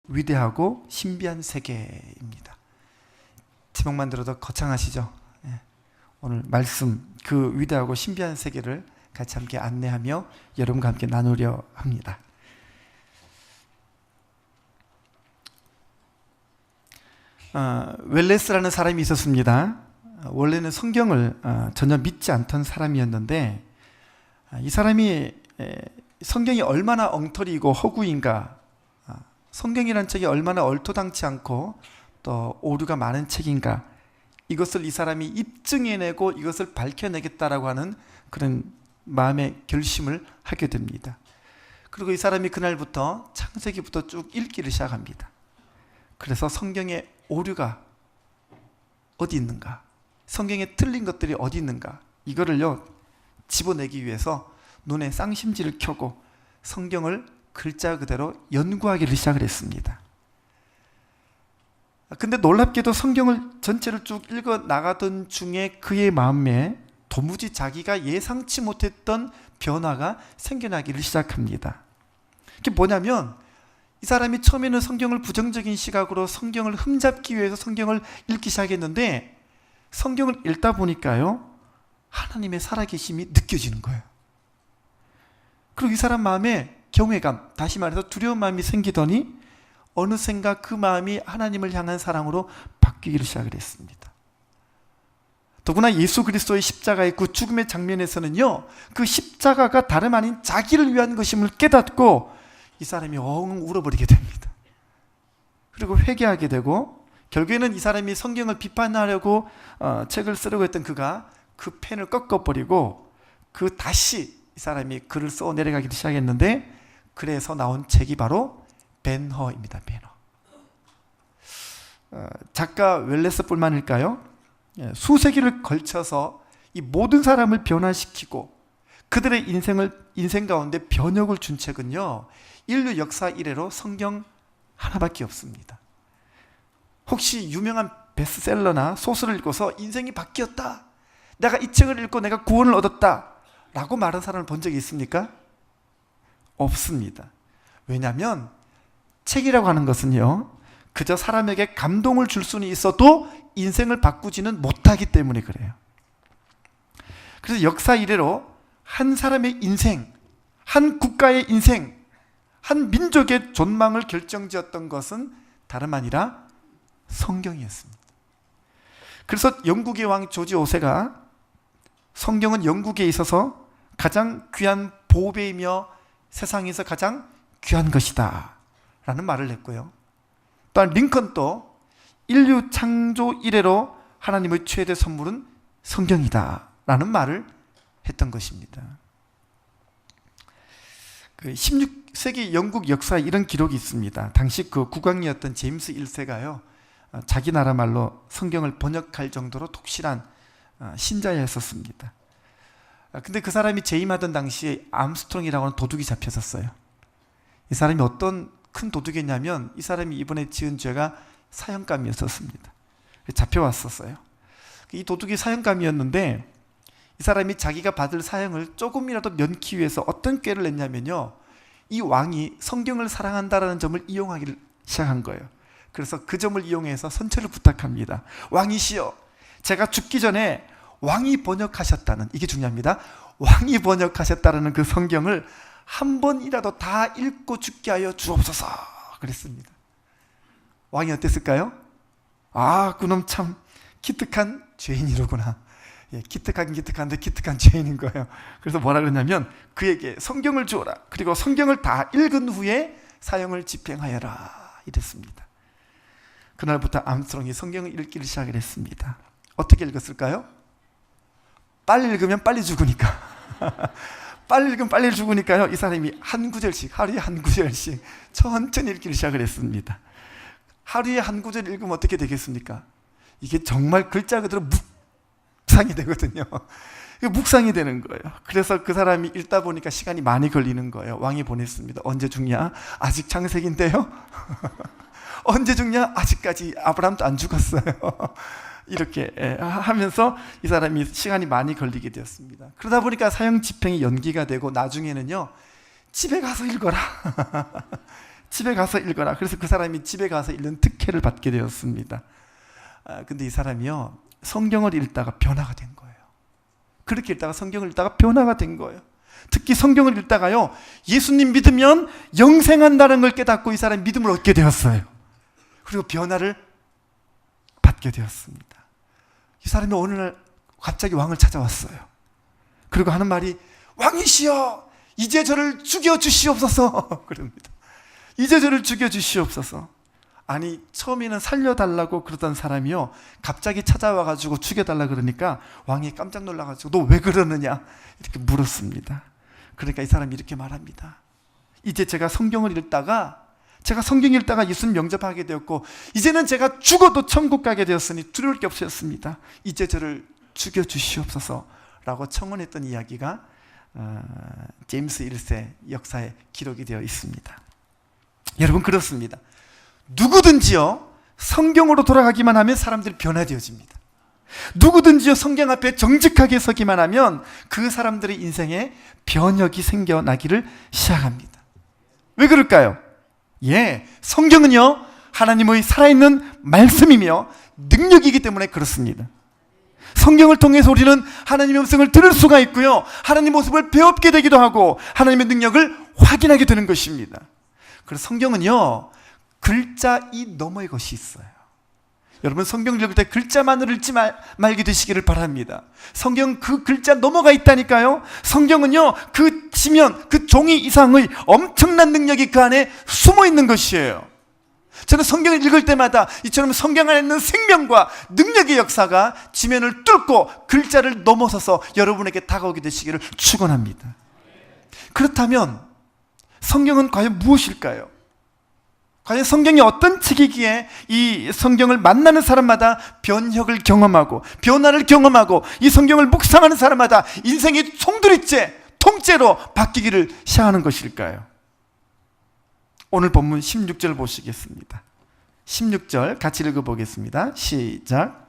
위대하고 신비한 세계입니다. 제목만 들어도 거창하시죠? 오늘 말씀, 그 위대하고 신비한 세계를 같이 함께 안내하며 여러분과 함께 나누려 합니다. 웰레스라는 사람이 있었습니다. 원래는 성경을 전혀 믿지 않던 사람이었는데, 이 사람이 성경이 얼마나 엉터리이고 허구인가, 성경이라는 책이 얼마나 얼토당치 않고 또 오류가 많은 책인가, 이것을 이 사람이 입증해내고 이것을 밝혀내겠다라고 하는 그런 마음의 결심을 하게 됩니다. 그리고 이 사람이 그날부터 창세기부터 쭉 읽기를 시작합니다. 그래서 성경의 오류가 어디 있는가, 성경에 틀린 것들이 어디 있는가, 이거를요 집어내기 위해서 눈에 쌍심지를 켜고 성경을 글자 그대로 연구하기를 시작을 했습니다. 근데 놀랍게도 성경을 전체를 쭉 읽어 나가던 중에 그의 마음에 도무지 자기가 예상치 못했던 변화가 생겨나기를 시작합니다. 그게 뭐냐면, 이 사람이 처음에는 성경을 부정적인 시각으로 성경을 흠잡기 위해서 성경을 읽기 시작했는데, 성경을 읽다 보니까요 하나님의 살아계심이 느껴지는 거예요. 그리고 이 사람 마음에 경외감, 다시 말해서 두려운 마음이 생기더니 어느샌가 그 마음이 하나님을 향한 사랑으로 바뀌기를 시작을 했습니다. 더구나 예수 그리스도의 십자가의 그 죽음의 장면에서는요, 그 십자가가 다름 아닌 자기를 위한 것임을 깨닫고 이 사람이 엉 울어버리게 됩니다. 그리고 회개하게 되고, 결국에는 이 사람이 성경을 비판하려고 책을 쓰려고 했던 그가 그 펜을 꺾어버리고 그 다시 이 사람이 글을 써 내려가기 시작했는데, 그래서 나온 책이 바로 벤허입니다. 벤허. 작가 웰레스뿐만일까요? 수세기를 걸쳐서 이 모든 사람을 변화시키고 그들의 인생 가운데 변혁을 준 책은요, 인류 역사 이래로 성경 하나밖에 없습니다. 혹시 유명한 베스트셀러나 소설을 읽어서 인생이 바뀌었다, 내가 이 책을 읽고 내가 구원을 얻었다 라고 말한 사람을 본 적이 있습니까? 없습니다. 왜냐하면 책이라고 하는 것은요, 그저 사람에게 감동을 줄 수는 있어도 인생을 바꾸지는 못하기 때문에 그래요. 그래서 역사 이래로 한 사람의 인생, 한 국가의 인생, 한 민족의 존망을 결정지었던 것은 다름 아니라 성경이었습니다. 그래서 영국의 왕 조지 5세가 성경은 영국에 있어서 가장 귀한 보배이며 세상에서 가장 귀한 것이다 라는 말을 했고요. 또한 링컨도 인류 창조 이래로 하나님의 최대 선물은 성경이다 라는 말을 했던 것입니다. 그 16세기 영국 역사에 이런 기록이 있습니다. 당시 그 국왕이었던 제임스 1세가요, 자기 나라 말로 성경을 번역할 정도로 독실한 신자였었습니다. 근데 그 사람이 재임하던 당시에 암스트롱이라고 하는 도둑이 잡혔었어요. 이 사람이 어떤 큰 도둑이었냐면, 이 사람이 이번에 지은 죄가 사형감이었었습니다. 잡혀왔었어요. 이 도둑이 사형감이었는데, 이 사람이 자기가 받을 사형을 조금이라도 면키 위해서 어떤 꾀를 냈냐면요, 이 왕이 성경을 사랑한다라는 점을 이용하기 시작한 거예요. 그래서 그 점을 이용해서 선처를 부탁합니다. 왕이시여, 제가 죽기 전에 왕이 번역하셨다는, 이게 중요합니다, 왕이 번역하셨다는 그 성경을 한 번이라도 다 읽고 죽게 하여 주옵소서 그랬습니다. 왕이 어땠을까요? 아, 그놈 참 기특한 죄인이로구나. 기특한데 기특한 죄인인 거예요. 그래서 뭐라 그러냐면, 그에게 성경을 주어라, 그리고 성경을 다 읽은 후에 사형을 집행하여라 이랬습니다. 그날부터 암스트롱이 성경을 읽기를 시작을 했습니다. 어떻게 읽었을까요? 빨리 읽으면 빨리 죽으니까 빨리 읽으면 빨리 죽으니까요, 이 사람이 한 구절씩, 하루에 한 구절씩 천천히 읽기를 시작을 했습니다. 하루에 한 구절 읽으면 어떻게 되겠습니까? 이게 정말 글자 그대로 묵상이 되거든요. 묵상이 되는 거예요. 그래서 그 사람이 읽다 보니까 시간이 많이 걸리는 거예요. 왕이 보냈습니다. 언제 죽냐? 아직 창세기인데요? 언제 죽냐? 아직까지 아브라함도 안 죽었어요. 이렇게 하면서 이 사람이 시간이 많이 걸리게 되었습니다. 그러다 보니까 사형 집행이 연기가 되고, 나중에는요, 집에 가서 읽어라 집에 가서 읽어라. 그래서 그 사람이 집에 가서 읽는 특혜를 받게 되었습니다. 근데 이 사람이요, 성경을 읽다가 변화가 된 거예요. 그렇게 읽다가 성경을 읽다가 변화가 된 거예요. 특히 성경을 읽다가요, 예수님 믿으면 영생한다는 걸 깨닫고 이 사람이 믿음을 얻게 되었어요. 그리고 변화를 받게 되었습니다. 이 사람이 어느 날 갑자기 왕을 찾아왔어요. 그리고 하는 말이, 왕이시여, 이제 저를 죽여주시옵소서. 그럽니다. 이제 저를 죽여주시옵소서. 아니, 처음에는 살려달라고 그러던 사람이요, 갑자기 찾아와가지고 죽여달라 그러니까 왕이 깜짝 놀라가지고 너 왜 그러느냐 이렇게 물었습니다. 그러니까 이 사람이 이렇게 말합니다. 이제 제가 성경을 읽다가 예수님 영접하게 되었고, 이제는 제가 죽어도 천국 가게 되었으니 두려울 게 없었습니다. 이제 저를 죽여주시옵소서 라고 청원했던 이야기가 제임스 1세 역사에 기록이 되어 있습니다. 여러분, 그렇습니다. 누구든지요, 성경으로 돌아가기만 하면 사람들이 변화되어집니다. 누구든지요, 성경 앞에 정직하게 서기만 하면 그 사람들의 인생에 변혁이 생겨나기를 시작합니다. 왜 그럴까요? 성경은요, 하나님의 살아있는 말씀이며 능력이기 때문에 그렇습니다. 성경을 통해서 우리는 하나님의 음성을 들을 수가 있고요, 하나님의 모습을 배웁게 되기도 하고 하나님의 능력을 확인하게 되는 것입니다. 그래서 성경은요, 글자 이 너머의 것이 있어요. 여러분, 성경을 읽을 때 글자만을 읽지 말게 되시기를 바랍니다. 성경 그 글자 넘어가 있다니까요. 성경은요, 그 지면, 그 종이 이상의 엄청난 능력이 그 안에 숨어 있는 것이에요. 저는 성경을 읽을 때마다 이처럼 성경 안에 있는 생명과 능력의 역사가 지면을 뚫고 글자를 넘어서서 여러분에게 다가오게 되시기를 축원합니다. 그렇다면 성경은 과연 무엇일까요? 과연 성경이 어떤 책이기에 이 성경을 만나는 사람마다 변혁을 경험하고 변화를 경험하고 이 성경을 묵상하는 사람마다 인생이 송두리째, 통째로 바뀌기를 시작하는 것일까요? 오늘 본문 16절 보시겠습니다. 16절 같이 읽어보겠습니다. 시작.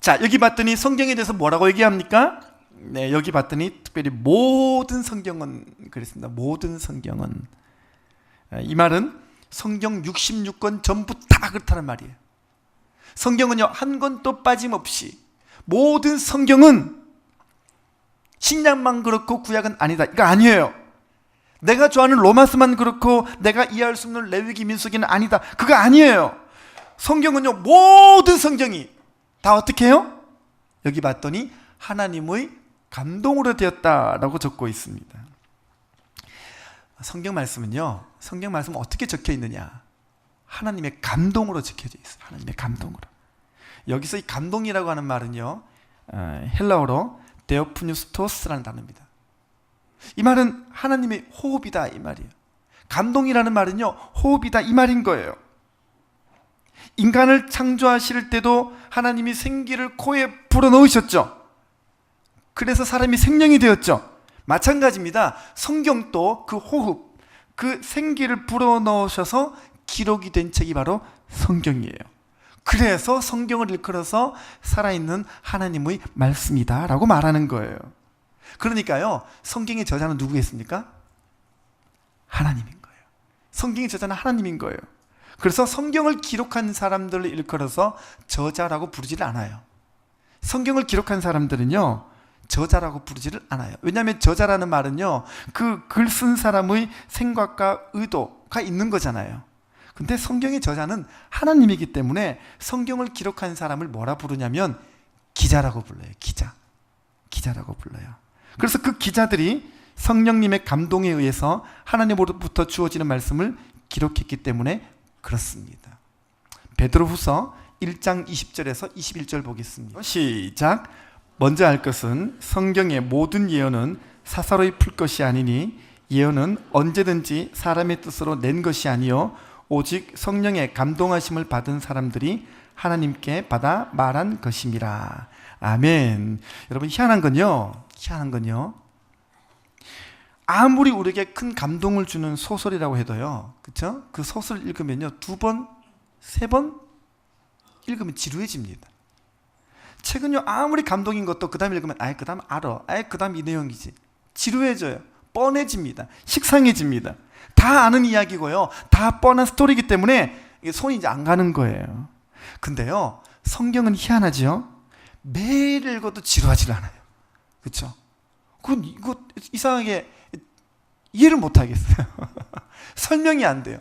자, 여기 봤더니 성경에 대해서 뭐라고 얘기합니까? 네, 여기 봤더니 특별히 모든 성경은 그랬습니다. 모든 성경은. 이 말은 성경 66권 전부 다 그렇다는 말이에요. 성경은요, 한 권도 빠짐없이 모든 성경은 신약만 그렇고 구약은 아니다, 이거 아니에요. 내가 좋아하는 로마서만 그렇고 내가 이해할 수 없는 레위기 민수기는 아니다, 그거 아니에요. 성경은요, 모든 성경이 다 어떻게 해요? 여기 봤더니 하나님의 감동으로 되었다라고 적고 있습니다. 성경 말씀은요, 성경 말씀은 어떻게 적혀 있느냐? 하나님의 감동으로 적혀져 있어요. 하나님의 감동으로. 여기서 이 감동이라고 하는 말은요, 헬라어로 데오프뉴스토스라는 단어입니다. 이 말은 하나님의 호흡이다, 이 말이에요. 감동이라는 말은요, 호흡이다, 이 말인 거예요. 인간을 창조하실 때도 하나님이 생기를 코에 불어넣으셨죠. 그래서 사람이 생명이 되었죠. 마찬가지입니다. 성경도 그 호흡, 그 생기를 불어넣으셔서 기록이 된 책이 바로 성경이에요. 그래서 성경을 일컬어서 살아있는 하나님의 말씀이다 라고 말하는 거예요. 그러니까요, 성경의 저자는 누구겠습니까? 하나님인 거예요. 성경의 저자는 하나님인 거예요. 그래서 성경을 기록한 사람들을 일컬어서 저자라고 부르지를 않아요. 성경을 기록한 사람들은요, 저자라고 부르지를 않아요. 왜냐하면 저자라는 말은요, 그 글 쓴 사람의 생각과 의도가 있는 거잖아요. 근데 성경의 저자는 하나님이기 때문에 성경을 기록한 사람을 뭐라 부르냐면 기자라고 불러요. 기자라고 불러요. 그래서 그 기자들이 성령님의 감동에 의해서 하나님으로부터 주어지는 말씀을 기록했기 때문에 그렇습니다. 베드로후서 1장 20절에서 21절 보겠습니다. 시작. 먼저 알 것은 성경의 모든 예언은 사사로이 풀 것이 아니니 예언은 언제든지 사람의 뜻으로 낸 것이 아니요 오직 성령의 감동하심을 받은 사람들이 하나님께 받아 말한 것임이라. 아멘. 여러분, 희한한 건요, 아무리 우리에게 큰 감동을 주는 소설이라고 해도요, 그렇죠? 그 소설을 읽으면요, 2번, 3번 읽으면 지루해집니다. 책은요 아무리 감동인 것도 그 다음 읽으면 그 다음 알아, 그 다음 이 내용이지. 지루해져요. 뻔해집니다. 식상해집니다. 다 아는 이야기고요, 다 뻔한 스토리이기 때문에 손이 이제 안 가는 거예요. 근데요 성경은 희한하죠. 매일 읽어도 지루하지 않아요. 그렇죠? 이거 이상하게 이해를 못 하겠어요. 설명이 안 돼요.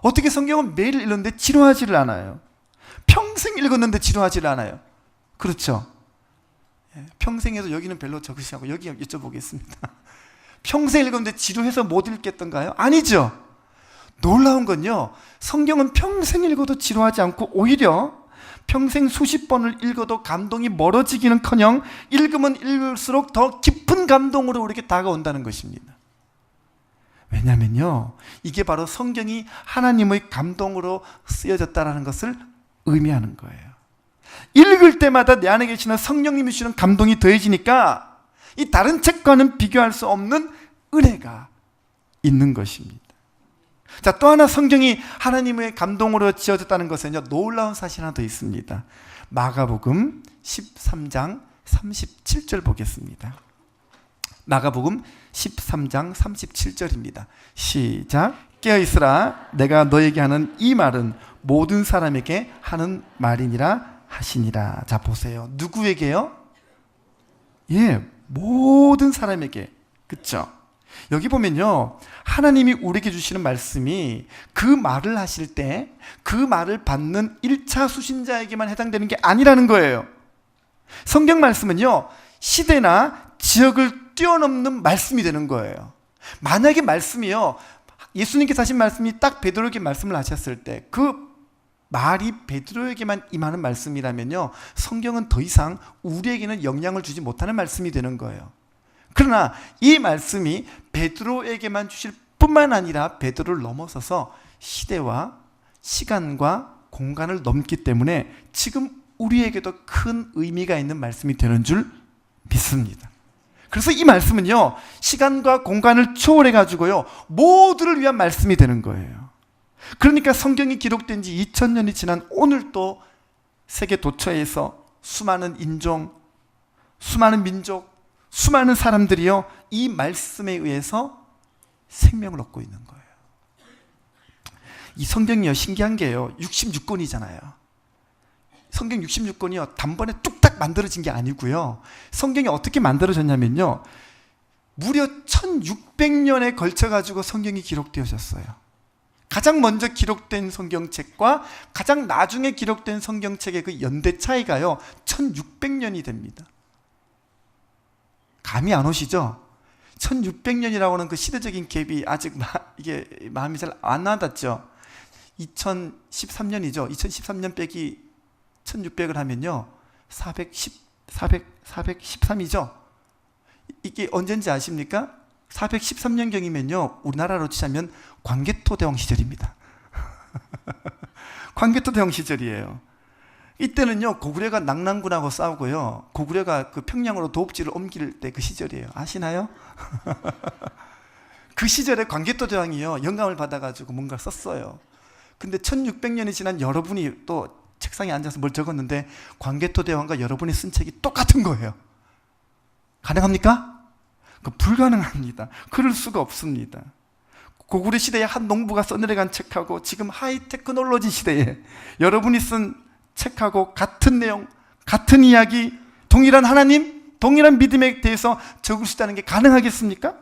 어떻게 성경은 매일 읽는데 지루하지를 않아요. 평생 읽었는데 지루하지를 않아요. 그렇죠? 평생에도 여기는 별로 적으시 하고 여기 여쭤보겠습니다. 평생 읽었는데 지루해서 못 읽겠던가요? 아니죠. 놀라운 건요, 성경은 평생 읽어도 지루하지 않고 오히려 평생 수십 번을 읽어도 감동이 멀어지기는커녕 읽으면 읽을수록 더 깊은 감동으로 우리에게 다가온다는 것입니다. 왜냐하면요, 이게 바로 성경이 하나님의 감동으로 쓰여졌다는 것을 의미하는 거예요. 읽을 때마다 내 안에 계시는 성령님이 주시는 감동이 더해지니까 이 다른 책과는 비교할 수 없는 은혜가 있는 것입니다. 자, 또 하나 성경이 하나님의 감동으로 지어졌다는 것은요, 놀라운 사실 하나 더 있습니다. 마가복음 13장 37절 보겠습니다. 마가복음 13장 37절입니다. 시작. 깨어있으라, 내가 너에게 하는 이 말은 모든 사람에게 하는 말이니라 하시니라. 자, 보세요. 누구에게요? 모든 사람에게. 그쵸? 여기 보면요, 하나님이 우리에게 주시는 말씀이 그 말을 하실 때 그 말을 받는 1차 수신자에게만 해당되는 게 아니라는 거예요. 성경 말씀은요, 시대나 지역을 뛰어넘는 말씀이 되는 거예요. 만약에 말씀이요, 예수님께서 하신 말씀이 딱 베드로에게 말씀을 하셨을 때 그 말이 베드로에게만 임하는 말씀이라면요, 성경은 더 이상 우리에게는 영향을 주지 못하는 말씀이 되는 거예요. 그러나 이 말씀이 베드로에게만 주실 뿐만 아니라 베드로를 넘어서서 시대와 시간과 공간을 넘기 때문에 지금 우리에게도 큰 의미가 있는 말씀이 되는 줄 믿습니다. 그래서 이 말씀은요, 시간과 공간을 초월해 가지고요, 모두를 위한 말씀이 되는 거예요. 그러니까 성경이 기록된 지 2000년이 지난 오늘도 세계 도처에서 수많은 인종, 수많은 민족, 수많은 사람들이요, 이 말씀에 의해서 생명을 얻고 있는 거예요. 이 성경이요, 신기한 게요, 66권이잖아요. 성경 66권이요, 단번에 뚝딱 만들어진 게 아니고요, 성경이 어떻게 만들어졌냐면요, 무려 1600년에 걸쳐가지고 성경이 기록되어졌어요. 가장 먼저 기록된 성경책과 가장 나중에 기록된 성경책의 그 연대 차이가요, 1600년이 됩니다. 감이 안 오시죠? 1600년이라고 하는 그 시대적인 갭이 아직 이게 마음이 잘 안 와닿죠? 2013년이죠. 2013년 빼기 1600을 하면요, 413이죠? 이게 언젠지 아십니까? 413년경이면요, 우리나라로 치자면 광개토대왕 시절입니다. 광개토대왕 시절이에요. 이때는요, 고구려가 낙랑군하고 싸우고요, 고구려가 그 평양으로 도읍지를 옮길 때 그 시절이에요. 아시나요? 그 시절에 광개토대왕이요, 영감을 받아가지고 뭔가를 썼어요. 근데 1600년이 지난 여러분이 또 책상에 앉아서 뭘 적었는데 광개토대왕과 여러분이 쓴 책이 똑같은 거예요. 가능합니까? 불가능합니다. 그럴 수가 없습니다. 고구려 시대에 한 농부가 써내려간 책하고 지금 하이테크놀로지 시대에 여러분이 쓴 책하고 같은 내용, 같은 이야기, 동일한 하나님, 동일한 믿음에 대해서 적을 수 있다는 게 가능하겠습니까?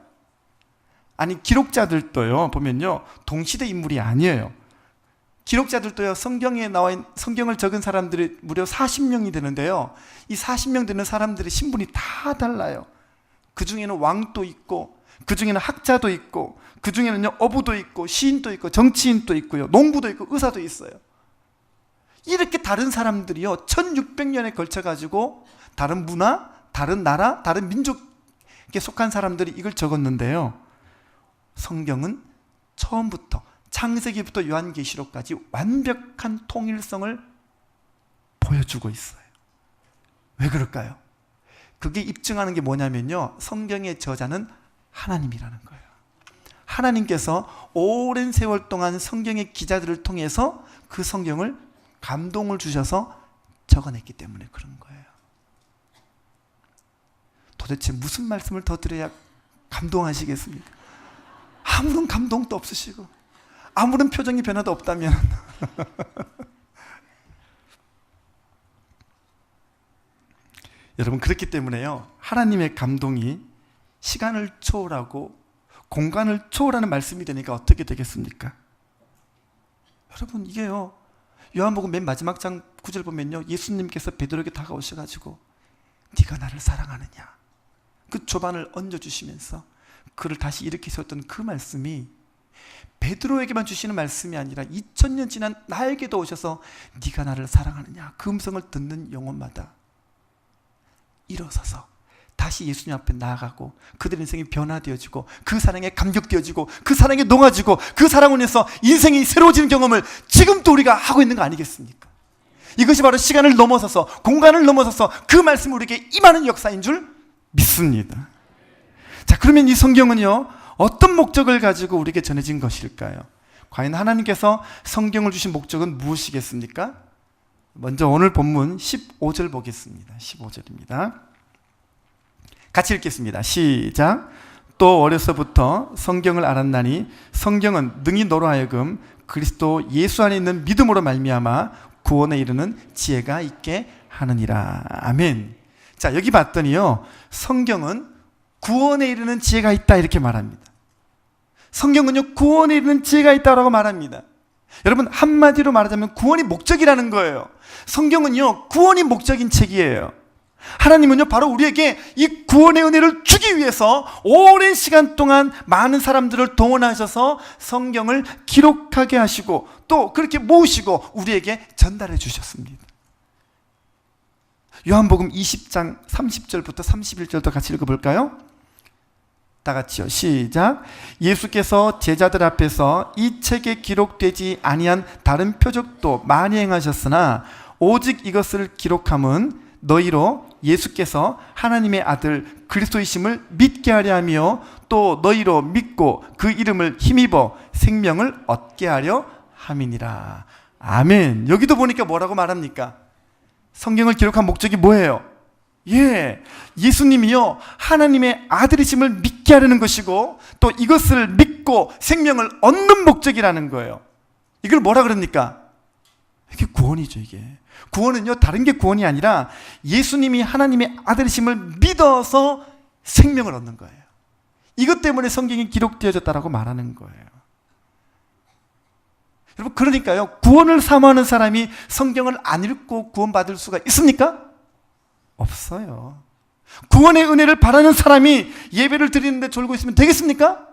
아니, 기록자들도요, 보면요, 동시대 인물이 아니에요. 기록자들도요, 성경에 나와 있는, 성경을 적은 사람들이 무려 40명이 되는데요, 이 40명 되는 사람들의 신분이 다 달라요. 그 중에는 왕도 있고, 그 중에는 학자도 있고, 그 중에는요, 어부도 있고, 시인도 있고, 정치인도 있고요, 농부도 있고, 의사도 있어요. 이렇게 다른 사람들이요, 1600년에 걸쳐가지고 다른 문화, 다른 나라, 다른 민족에 속한 사람들이 이걸 적었는데요, 성경은 처음부터 창세기부터 요한계시록까지 완벽한 통일성을 보여주고 있어요. 왜 그럴까요? 그게 입증하는 게 뭐냐면요, 성경의 저자는 하나님이라는 거예요. 하나님께서 오랜 세월 동안 성경의 기자들을 통해서 그 성경을 감동을 주셔서 적어냈기 때문에 그런 거예요. 도대체 무슨 말씀을 더 드려야 감동하시겠습니까? 아무런 감동도 없으시고 아무런 표정이 변화도 없다면 여러분, 그렇기 때문에요, 하나님의 감동이 시간을 초월하고 공간을 초월하는 말씀이 되니까 어떻게 되겠습니까? 여러분, 이게요, 요한복음 맨 마지막 장 9절 보면요, 예수님께서 베드로에게 다가오셔가지고 네가 나를 사랑하느냐, 그 조반을 얹어주시면서 그를 다시 일으키셨던 그 말씀이 베드로에게만 주시는 말씀이 아니라 2000년 지난 나에게도 오셔서 네가 나를 사랑하느냐, 그 음성을 듣는 영혼마다 일어서서 다시 예수님 앞에 나아가고 그들의 인생이 변화되어지고 그 사랑에 감격되어지고 그 사랑에 녹아지고 그 사랑을 인해서 인생이 새로워지는 경험을 지금도 우리가 하고 있는 거 아니겠습니까? 이것이 바로 시간을 넘어서서 공간을 넘어서서 그 말씀이 우리에게 임하는 역사인 줄 믿습니다. 자, 그러면 이 성경은요, 어떤 목적을 가지고 우리에게 전해진 것일까요? 과연 하나님께서 성경을 주신 목적은 무엇이겠습니까? 먼저 오늘 본문 15절 보겠습니다. 15절입니다. 같이 읽겠습니다. 시작. 또 어려서부터 성경을 알았나니 성경은 능히 너로 하여금 그리스도 예수 안에 있는 믿음으로 말미암아 구원에 이르는 지혜가 있게 하느니라. 아멘. 자, 여기 봤더니요, 성경은 구원에 이르는 지혜가 있다, 이렇게 말합니다. 성경은요, 구원에 이르는 지혜가 있다고 말합니다. 여러분, 한마디로 말하자면 구원이 목적이라는 거예요. 성경은요, 구원이 목적인 책이에요. 하나님은요, 바로 우리에게 이 구원의 은혜를 주기 위해서 오랜 시간 동안 많은 사람들을 동원하셔서 성경을 기록하게 하시고 또 그렇게 모으시고 우리에게 전달해 주셨습니다. 요한복음 20장 30절부터 31절도 같이 읽어볼까요? 다 같이요. 시작. 예수께서 제자들 앞에서 이 책에 기록되지 아니한 다른 표적도 많이 행하셨으나 오직 이것을 기록함은 너희로 예수께서 하나님의 아들 그리스도이심을 믿게 하려 하며 또 너희로 믿고 그 이름을 힘입어 생명을 얻게 하려 함이니라. 아멘. 여기도 보니까 뭐라고 말합니까? 성경을 기록한 목적이 뭐예요? 예수님이요, 하나님의 아들이심을 믿게 하려는 것이고 또 이것을 믿고 생명을 얻는 목적이라는 거예요. 이걸 뭐라 그럽니까? 이게 구원이죠. 이게 구원은요, 다른 게 구원이 아니라 예수님이 하나님의 아들이심을 믿어서 생명을 얻는 거예요. 이것 때문에 성경이 기록되어졌다라고 말하는 거예요. 여러분, 그러니까요, 구원을 사모하는 사람이 성경을 안 읽고 구원받을 수가 있습니까? 없어요. 구원의 은혜를 바라는 사람이 예배를 드리는데 졸고 있으면 되겠습니까?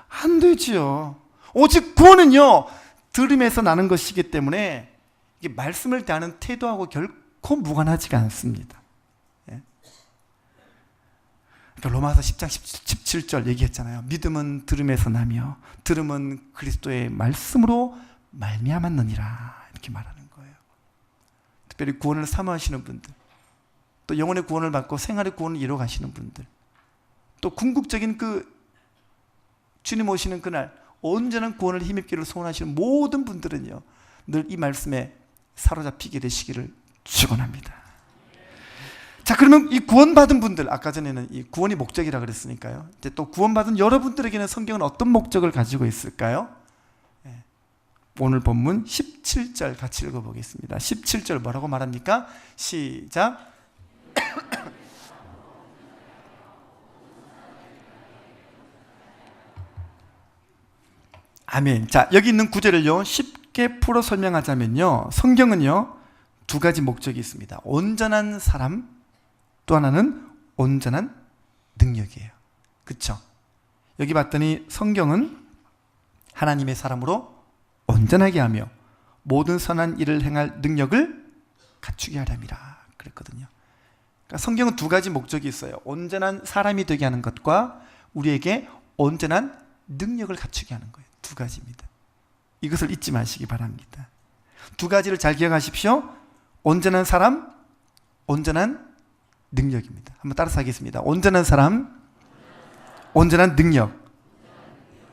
안 되지요. 오직 구원은요, 들음에서 나는 것이기 때문에 이게 말씀을 대하는 태도하고 결코 무관하지가 않습니다. 그러니까 로마서 10장 17절 얘기했잖아요. 믿음은 들음에서 나며 들음은 그리스도의 말씀으로 말미암았느니라, 이렇게 말하는 거예요. 특별히 구원을 사모하시는 분들, 또 영혼의 구원을 받고 생활의 구원을 이루어 가시는 분들, 또 궁극적인 그 주님 오시는 그날 온전한 구원을 힘입기를 소원하시는 모든 분들은요, 늘 이 말씀에 사로잡히게 되시기를 축원합니다. 자, 그러면 이 구원받은 분들, 아까 전에는 이 구원이 목적이라 그랬으니까요, 이제 또 구원받은 여러분들에게는 성경은 어떤 목적을 가지고 있을까요? 오늘 본문 17절 같이 읽어보겠습니다. 17절 뭐라고 말합니까? 시작. 아멘. 자, 여기 있는 구절을요, 쉽게 풀어 설명하자면요, 성경은요, 두 가지 목적이 있습니다. 온전한 사람, 또 하나는 온전한 능력이에요. 그렇죠? 여기 봤더니 성경은 하나님의 사람으로 온전하게 하며 모든 선한 일을 행할 능력을 갖추게 하렵니다, 그랬거든요. 그러니까 성경은 두 가지 목적이 있어요. 온전한 사람이 되게 하는 것과 우리에게 온전한 능력을 갖추게 하는 거예요. 두 가지입니다. 이것을 잊지 마시기 바랍니다. 두 가지를 잘 기억하십시오. 온전한 사람, 온전한 능력입니다. 한번 따라서 하겠습니다. 온전한 사람, 온전한 능력.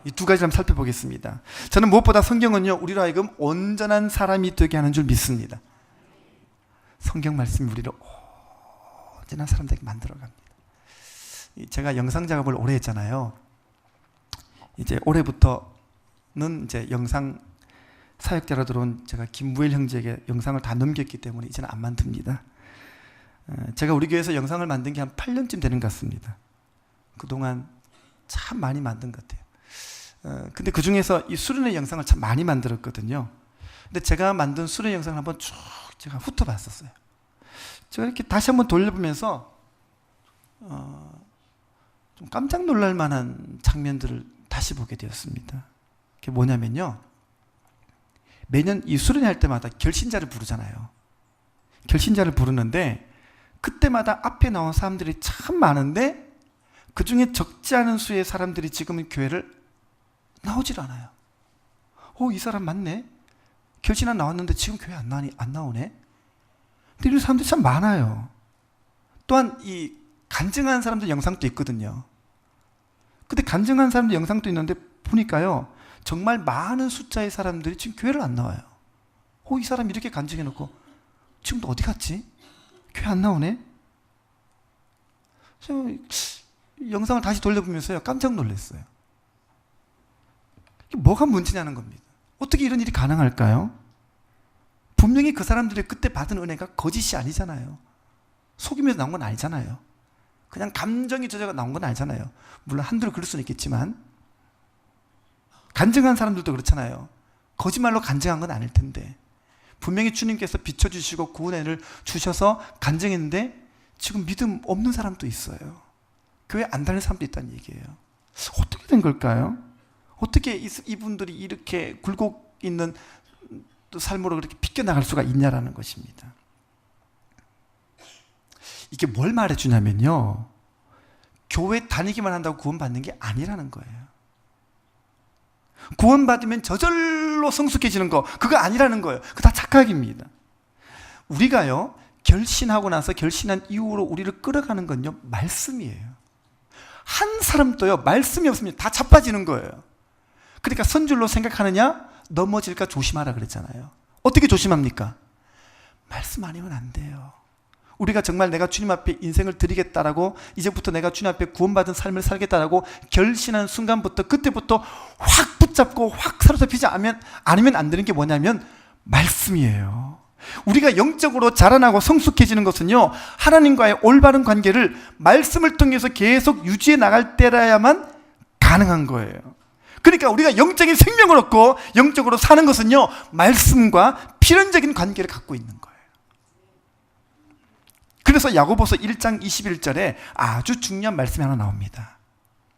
이 두 가지를 한번 살펴보겠습니다. 저는 무엇보다 성경은요, 우리로 하여금 온전한 사람이 되게 하는 줄 믿습니다. 성경 말씀이 우리를 온전한 사람 되게 만들어 갑니다. 제가 영상 작업을 오래 했잖아요. 이제 올해부터는 이제 영상 사역자로 들어온 제가 김무일 형제에게 영상을 다 넘겼기 때문에 이제는 안 만듭니다. 제가 우리 교회에서 영상을 만든 게 한 8년쯤 되는 것 같습니다. 그동안 참 많이 만든 것 같아요. 근데 그 중에서 이 수련회 영상을 참 많이 만들었거든요. 근데 제가 만든 수련회 영상을 한번 쭉 제가 훑어봤었어요. 제가 이렇게 다시 한번 돌려보면서 좀 깜짝 놀랄 만한 장면들을 다시 보게 되었습니다. 그게 뭐냐면요, 매년 이 수련회 할 때마다 결신자를 부르잖아요. 결신자를 부르는데 그때마다 앞에 나온 사람들이 참 많은데 그 중에 적지 않은 수의 사람들이 지금은 교회를 나오질 않아요. 이 사람 맞네? 결신한 나왔는데 지금 교회 안 나오네? 근데 이런 사람들이 참 많아요. 또한 이 간증하는 사람들 영상도 있거든요. 근데 간증하는 사람들 영상도 있는데 보니까요, 정말 많은 숫자의 사람들이 지금 교회를 안 나와요. 이 사람 이렇게 간증해놓고 지금도 어디 갔지? 교회 안 나오네? 영상을 다시 돌려보면서요, 깜짝 놀랐어요. 뭐가 문제냐는 겁니다. 어떻게 이런 일이 가능할까요? 분명히 그 사람들이 그때 받은 은혜가 거짓이 아니잖아요. 속임에서 나온 건 아니잖아요. 그냥 감정이 저자가 나온 건 아니잖아요. 물론 한둘 그럴 수는 있겠지만 간증한 사람들도 그렇잖아요. 거짓말로 간증한 건 아닐 텐데 분명히 주님께서 비춰주시고 구원을 주셔서 간증했는데 지금 믿음 없는 사람도 있어요. 교회 안 다니는 사람도 있다는 얘기예요. 어떻게 된 걸까요? 어떻게 이분들이 이렇게 굴곡 있는 삶으로 그렇게 비껴나갈 수가 있냐라는 것입니다. 이게 뭘 말해주냐면요, 교회 다니기만 한다고 구원받는 게 아니라는 거예요. 구원받으면 저절로 성숙해지는 거, 그거 아니라는 거예요. 그거 다 착각입니다. 우리가요, 결신하고 나서 결신한 이후로 우리를 끌어가는 건요, 말씀이에요. 한 사람도요, 말씀이 없으면 다 자빠지는 거예요. 그러니까 선줄로 생각하느냐, 넘어질까 조심하라 그랬잖아요. 어떻게 조심합니까? 말씀 아니면 안 돼요. 우리가 정말 내가 주님 앞에 인생을 드리겠다라고, 이제부터 내가 주님 앞에 구원받은 삶을 살겠다라고 결신한 순간부터, 그때부터 확 붙잡고 확 사로잡히지 않으면 안 되는 게 뭐냐면 말씀이에요. 우리가 영적으로 자라나고 성숙해지는 것은요, 하나님과의 올바른 관계를 말씀을 통해서 계속 유지해 나갈 때라야만 가능한 거예요. 그러니까 우리가 영적인 생명을 얻고 영적으로 사는 것은요, 말씀과 필연적인 관계를 갖고 있는 거예요. 그래서 야고보서 1장 21절에 아주 중요한 말씀이 하나 나옵니다.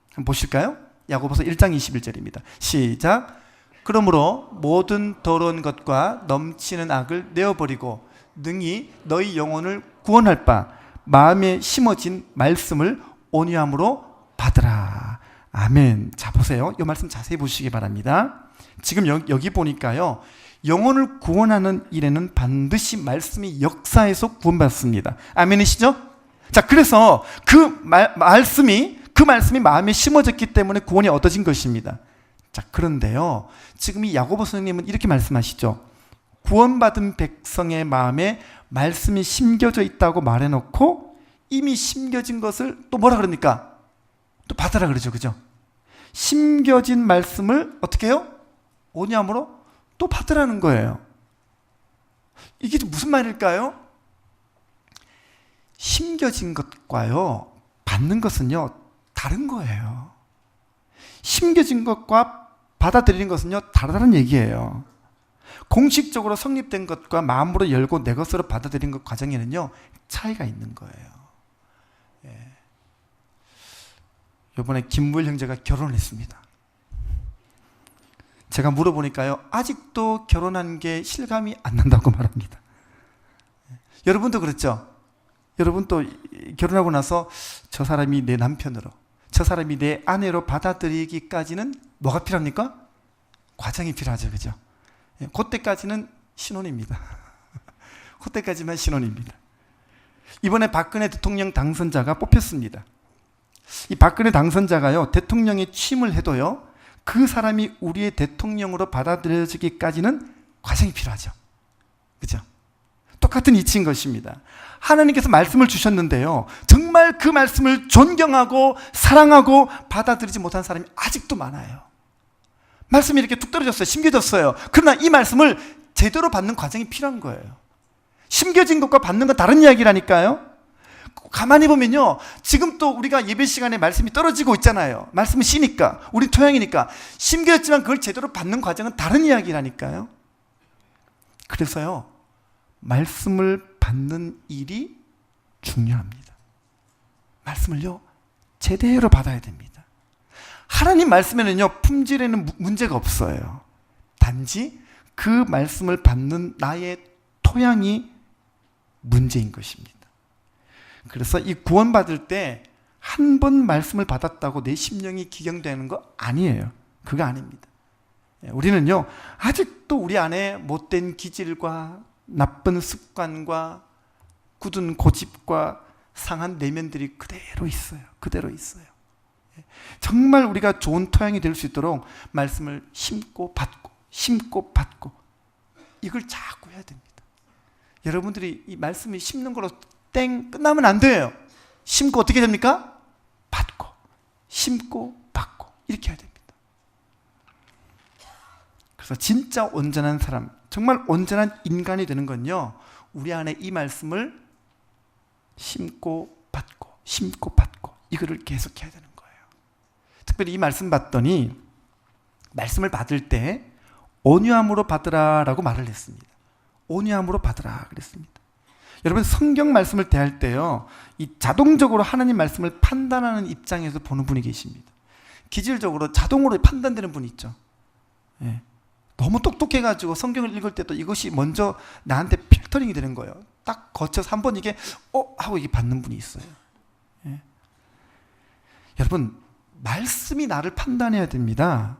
한번 보실까요? 야고보서 1장 21절입니다. 시작. 그러므로 모든 더러운 것과 넘치는 악을 내어버리고 능히 너희 영혼을 구원할 바 마음에 심어진 말씀을 온유함으로 받으라. 아멘. 자, 보세요. 이 말씀 자세히 보시기 바랍니다. 지금 여기 보니까요, 영혼을 구원하는 일에는 반드시 말씀이 역사해서 구원받습니다. 아멘이시죠? 자, 그래서 그 말씀이 마음에 심어졌기 때문에 구원이 얻어진 것입니다. 자, 그런데요, 지금 이 야고보 선생님은 이렇게 말씀하시죠. 구원받은 백성의 마음에 말씀이 심겨져 있다고 말해놓고 이미 심겨진 것을 또 뭐라 그럽니까? 또 받으라 그러죠. 그죠? 심겨진 말씀을 어떻게 해요? 온유함으로 또 받으라는 거예요. 이게 무슨 말일까요? 심겨진 것과요, 받는 것은요, 다른 거예요. 심겨진 것과 받아들이는 것은요, 다르다는 얘기예요. 공식적으로 성립된 것과 마음으로 열고 내 것으로 받아들이는 것 과정에는요, 차이가 있는 거예요. 예. 이번에 김무일 형제가 결혼을 했습니다. 제가 물어보니까요, 아직도 결혼한 게 실감이 안 난다고 말합니다. 여러분도 그렇죠? 여러분 또 결혼하고 나서 저 사람이 내 남편으로, 저 사람이 내 아내로 받아들이기까지는 뭐가 필요합니까? 과정이 필요하죠. 그죠? 그때까지는 신혼입니다. 그때까지만 신혼입니다. 이번에 박근혜 대통령 당선자가 뽑혔습니다. 이 박근혜 당선자가요, 대통령에 취임을 해도요, 그 사람이 우리의 대통령으로 받아들여지기까지는 과정이 필요하죠. 그죠? 똑같은 이치인 것입니다. 하나님께서 말씀을 주셨는데요, 정말 그 말씀을 존경하고 사랑하고 받아들이지 못한 사람이 아직도 많아요. 말씀이 이렇게 뚝 떨어졌어요. 심겨졌어요. 그러나 이 말씀을 제대로 받는 과정이 필요한 거예요. 심겨진 것과 받는 건 다른 이야기라니까요. 가만히 보면요, 지금 또 우리가 예배 시간에 말씀이 떨어지고 있잖아요. 말씀은 씨니까, 우리 토양이니까. 심겨졌지만 그걸 제대로 받는 과정은 다른 이야기라니까요. 그래서요, 말씀을 받는 일이 중요합니다. 말씀을요, 제대로 받아야 됩니다. 하나님 말씀에는요, 품질에는 문제가 없어요. 단지 그 말씀을 받는 나의 토양이 문제인 것입니다. 그래서 이 구원받을 때 한 번 말씀을 받았다고 내 심령이 기경되는 거 아니에요. 그거 아닙니다. 우리는요, 아직도 우리 안에 못된 기질과 나쁜 습관과 굳은 고집과 상한 내면들이 그대로 있어요. 그대로 있어요. 정말 우리가 좋은 토양이 될 수 있도록 말씀을 심고 받고 이걸 자꾸 해야 됩니다. 여러분들이 이 말씀이 심는 걸로 땡 끝나면 안 돼요. 심고 어떻게 됩니까? 받고, 심고 받고, 이렇게 해야 됩니다. 그래서 진짜 온전한 사람, 정말 온전한 인간이 되는 건요, 우리 안에 이 말씀을 심고 받고 이거를 계속 해야 되는 거예요. 특별히 이 말씀 받더니, 말씀을 받을 때 온유함으로 받으라라고 말을 했습니다. 온유함으로 받으라 그랬습니다. 여러분, 성경 말씀을 대할 때요, 이 자동적으로 하나님 말씀을 판단하는 입장에서 보는 분이 계십니다. 기질적으로 자동으로 판단되는 분이 있죠. 예. 너무 똑똑해가지고 성경을 읽을 때도 이것이 먼저 나한테 필터링이 되는 거예요. 딱 거쳐서 한번 이게 하고 이게 받는 분이 있어요. 예. 여러분, 말씀이 나를 판단해야 됩니다.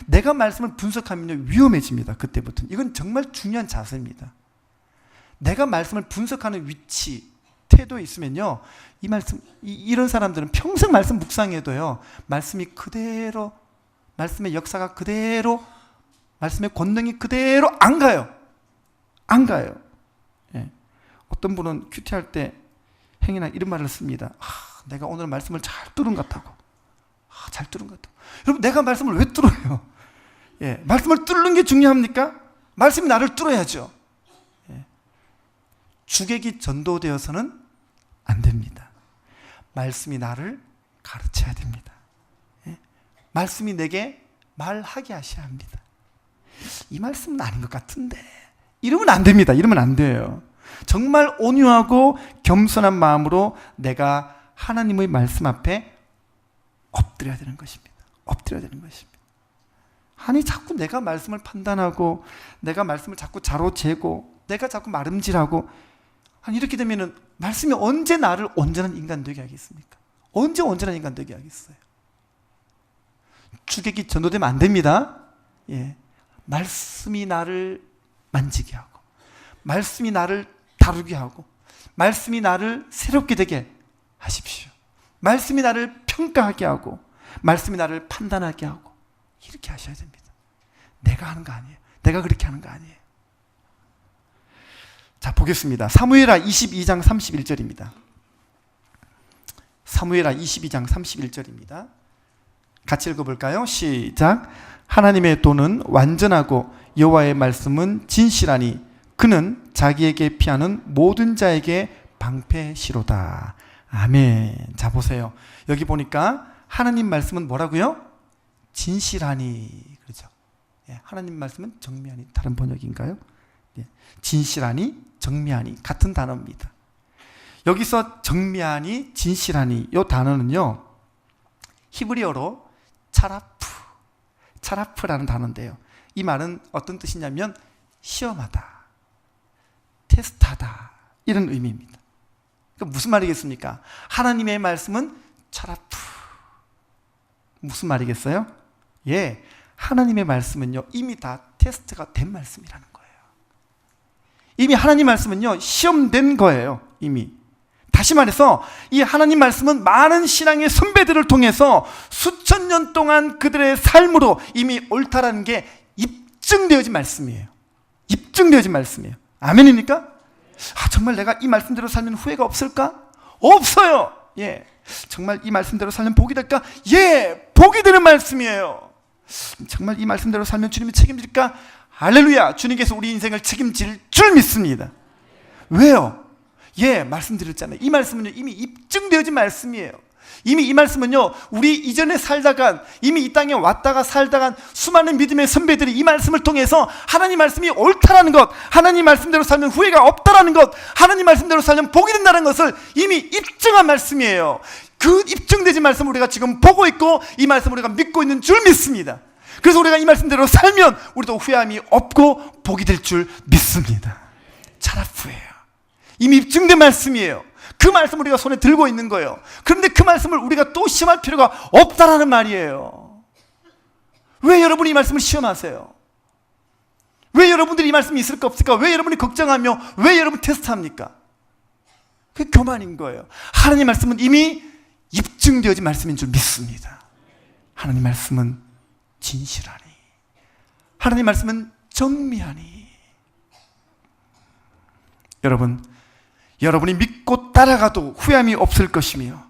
내가 말씀을 분석하면 위험해집니다. 그때부터는. 이건 정말 중요한 자세입니다. 내가 말씀을 분석하는 위치, 태도에 있으면요, 이 말씀, 이런 사람들은 평생 말씀 묵상해도요, 말씀이 그대로, 말씀의 역사가 그대로, 말씀의 권능이 그대로 안 가요. 예. 어떤 분은 큐티할 때 행이나 이런 말을 씁니다. 내가 오늘 말씀을 잘 뚫은 것 같다고. 잘 뚫은 것 같다고. 여러분, 내가 말씀을 왜 뚫어요? 예. 말씀을 뚫는 게 중요합니까? 말씀이 나를 뚫어야죠. 예. 주객이 전도되어서는 안 됩니다. 말씀이 나를 가르쳐야 됩니다. 예. 말씀이 내게 말하게 하셔야 합니다. 이 말씀은 아닌 것 같은데, 이러면 안 됩니다. 이러면 안 돼요. 정말 온유하고 겸손한 마음으로 내가 하나님의 말씀 앞에 엎드려야 되는 것입니다. 엎드려야 되는 것입니다. 아니, 자꾸 내가 말씀을 판단하고, 내가 말씀을 자꾸 자로 재고, 내가 자꾸 말음질하고, 아니, 이렇게 되면은 말씀이 언제 나를 온전한 인간 되게 하겠습니까? 언제 온전한 인간 되게 하겠어요? 주객이 전도되면 안 됩니다. 예. 말씀이 나를 만지게 하고, 말씀이 나를 다루게 하고, 말씀이 나를 새롭게 되게 하십시오. 말씀이 나를 평가하게 하고, 말씀이 나를 판단하게 하고, 이렇게 하셔야 됩니다. 내가 하는 거 아니에요. 내가 그렇게 하는 거 아니에요. 자, 보겠습니다. 사무엘하 22장 31절입니다. 사무엘하 22장 31절입니다. 같이 읽어볼까요? 시작. 하나님의 도는 완전하고 여호와의 말씀은 진실하니 그는 자기에게 피하는 모든 자에게 방패시로다. 아멘. 자, 보세요. 여기 보니까 하나님 말씀은 뭐라고요? 진실하니. 그렇죠? 예, 하나님 말씀은 정미하니. 다른 번역인가요? 예, 진실하니, 정미하니 같은 단어입니다. 여기서 정미하니, 진실하니 이 단어는요, 히브리어로 차라프라는 단어인데요, 이 말은 어떤 뜻이냐면 시험하다, 테스트하다, 이런 의미입니다. 그러니까 무슨 말이겠습니까? 하나님의 말씀은 차라프. 무슨 말이겠어요? 예, 하나님의 말씀은요, 이미 다 테스트가 된 말씀이라는 거예요. 이미 하나님 말씀은요, 시험된 거예요. 이미. 다시 말해서 이 하나님 말씀은 많은 신앙의 선배들을 통해서 수천 년 동안 그들의 삶으로 이미 옳다라는 게 입증되어진 말씀이에요. 입증되어진 말씀이에요. 아멘입니까? 정말 내가 이 말씀대로 살면 후회가 없을까? 없어요. 예. 정말 이 말씀대로 살면 복이 될까? 예, 복이 되는 말씀이에요. 정말 이 말씀대로 살면 주님이 책임질까? 할렐루야, 주님께서 우리 인생을 책임질 줄 믿습니다. 왜요? 예, 말씀드렸잖아요. 이 말씀은요, 이미 입증되어진 말씀이에요. 이미 이 말씀은요, 우리 이전에 살다간, 이미 이 땅에 왔다가 살다간 수많은 믿음의 선배들이 이 말씀을 통해서 하나님 말씀이 옳다라는 것, 하나님 말씀대로 살면 후회가 없다라는 것, 하나님 말씀대로 살면 복이 된다는 것을 이미 입증한 말씀이에요. 그 입증되진 말씀을 우리가 지금 보고 있고, 이 말씀을 우리가 믿고 있는 줄 믿습니다. 그래서 우리가 이 말씀대로 살면 우리도 후회함이 없고 복이 될 줄 믿습니다. 차라프예요. 이미 입증된 말씀이에요. 그 말씀을 우리가 손에 들고 있는 거예요. 그런데 그 말씀을 우리가 또 시험할 필요가 없다라는 말이에요. 왜 여러분이 이 말씀을 시험하세요? 왜 여러분들이 이 말씀이 있을까 없을까? 왜 여러분이 걱정하며 왜 여러분 테스트합니까? 그게 교만인 거예요. 하나님 말씀은 이미 입증되어진 말씀인 줄 믿습니다. 하나님 말씀은 진실하니, 하나님 말씀은 정미하니. 여러분이 믿고 따라가도 후회함이 없을 것이며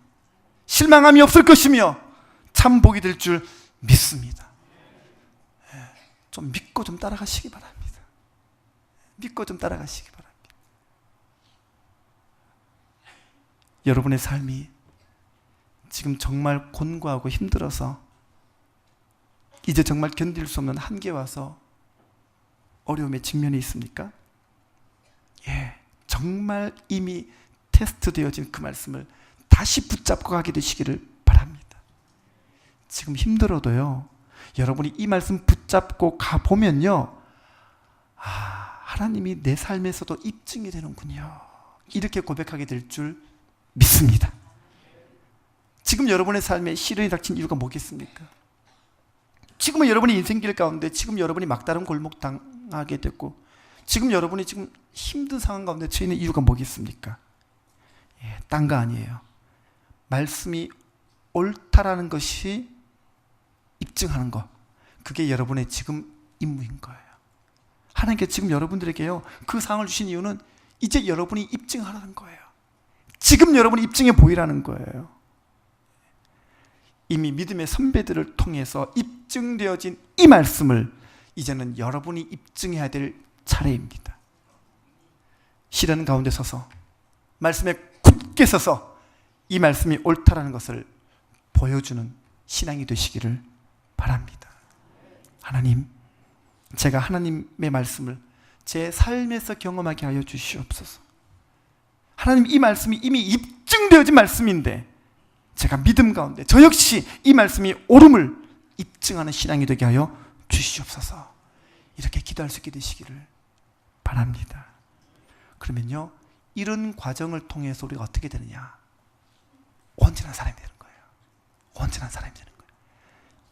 실망함이 없을 것이며 참 복이 될 줄 믿습니다. 좀 믿고 좀 따라가시기 바랍니다. 믿고 좀 따라가시기 바랍니다. 여러분의 삶이 지금 정말 곤고하고 힘들어서 이제 정말 견딜 수 없는 한계에 와서 어려움에 직면해 있습니까? 예, 정말 이미 테스트되어진 그 말씀을 다시 붙잡고 가게 되시기를 바랍니다. 지금 힘들어도요, 여러분이 이 말씀 붙잡고 가보면요, 하나님이 내 삶에서도 입증이 되는군요, 이렇게 고백하게 될 줄 믿습니다. 지금 여러분의 삶에 시련이 닥친 이유가 뭐겠습니까? 지금은 여러분의 인생길 가운데 지금 여러분이 막다른 골목 당하게 됐고 지금 여러분이 지금 힘든 상황 가운데 처해 있는 이유가 뭐겠습니까? 예, 딴 거 아니에요. 말씀이 옳다라는 것이 입증하는 것, 그게 여러분의 지금 임무인 거예요. 하나님께 지금 여러분들에게요, 그 상황을 주신 이유는 이제 여러분이 입증하라는 거예요. 지금 여러분이 입증해 보이라는 거예요. 이미 믿음의 선배들을 통해서 입증되어진 이 말씀을 이제는 여러분이 입증해야 될 차례입니다. 시련 가운데 서서 말씀에 굳게 서서 이 말씀이 옳다라는 것을 보여주는 신앙이 되시기를 바랍니다. 하나님, 제가 하나님의 말씀을 제 삶에서 경험하게 하여 주시옵소서. 하나님, 이 말씀이 이미 입증되어진 말씀인데 제가 믿음 가운데 저 역시 이 말씀이 옳음을 입증하는 신앙이 되게 하여 주시옵소서. 이렇게 기도할 수 있게 되시기를 바랍니다. 그러면요, 이런 과정을 통해서 우리가 어떻게 되느냐? 온전한 사람이 되는 거예요. 온전한 사람이 되는 거예요.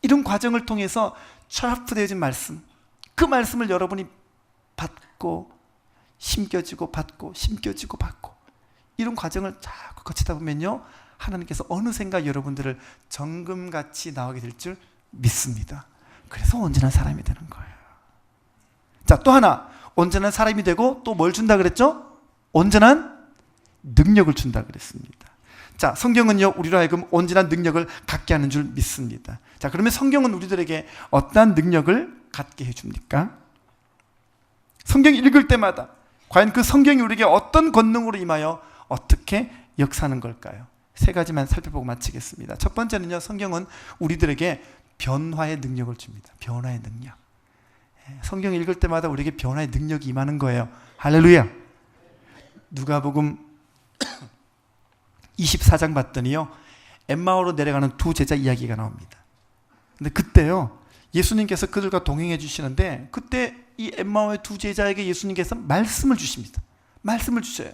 이런 과정을 통해서 트라프되어진 말씀, 그 말씀을 여러분이 받고 심겨지고 받고 심겨지고 받고 이런 과정을 자꾸 거치다 보면요, 하나님께서 어느샌가 여러분들을 정금같이 나오게 될 줄 믿습니다. 그래서 온전한 사람이 되는 거예요. 자, 또 하나, 온전한 사람이 되고 또 뭘 준다 그랬죠? 온전한 능력을 준다 그랬습니다. 자, 성경은요, 우리로 하여금 온전한 능력을 갖게 하는 줄 믿습니다. 자, 그러면 성경은 우리들에게 어떠한 능력을 갖게 해줍니까? 성경 읽을 때마다 과연 그 성경이 우리에게 어떤 권능으로 임하여 어떻게 역사하는 걸까요? 세 가지만 살펴보고 마치겠습니다. 첫 번째는요, 성경은 우리들에게 변화의 능력을 줍니다. 변화의 능력. 성경 읽을 때마다 우리에게 변화의 능력이 임하는 거예요. 할렐루야. 누가복음 24장 봤더니요, 엠마오로 내려가는 두 제자 이야기가 나옵니다. 근데 그때요, 예수님께서 그들과 동행해 주시는데 그때 이 엠마오의 두 제자에게 예수님께서 말씀을 주십니다. 말씀을 주셔요.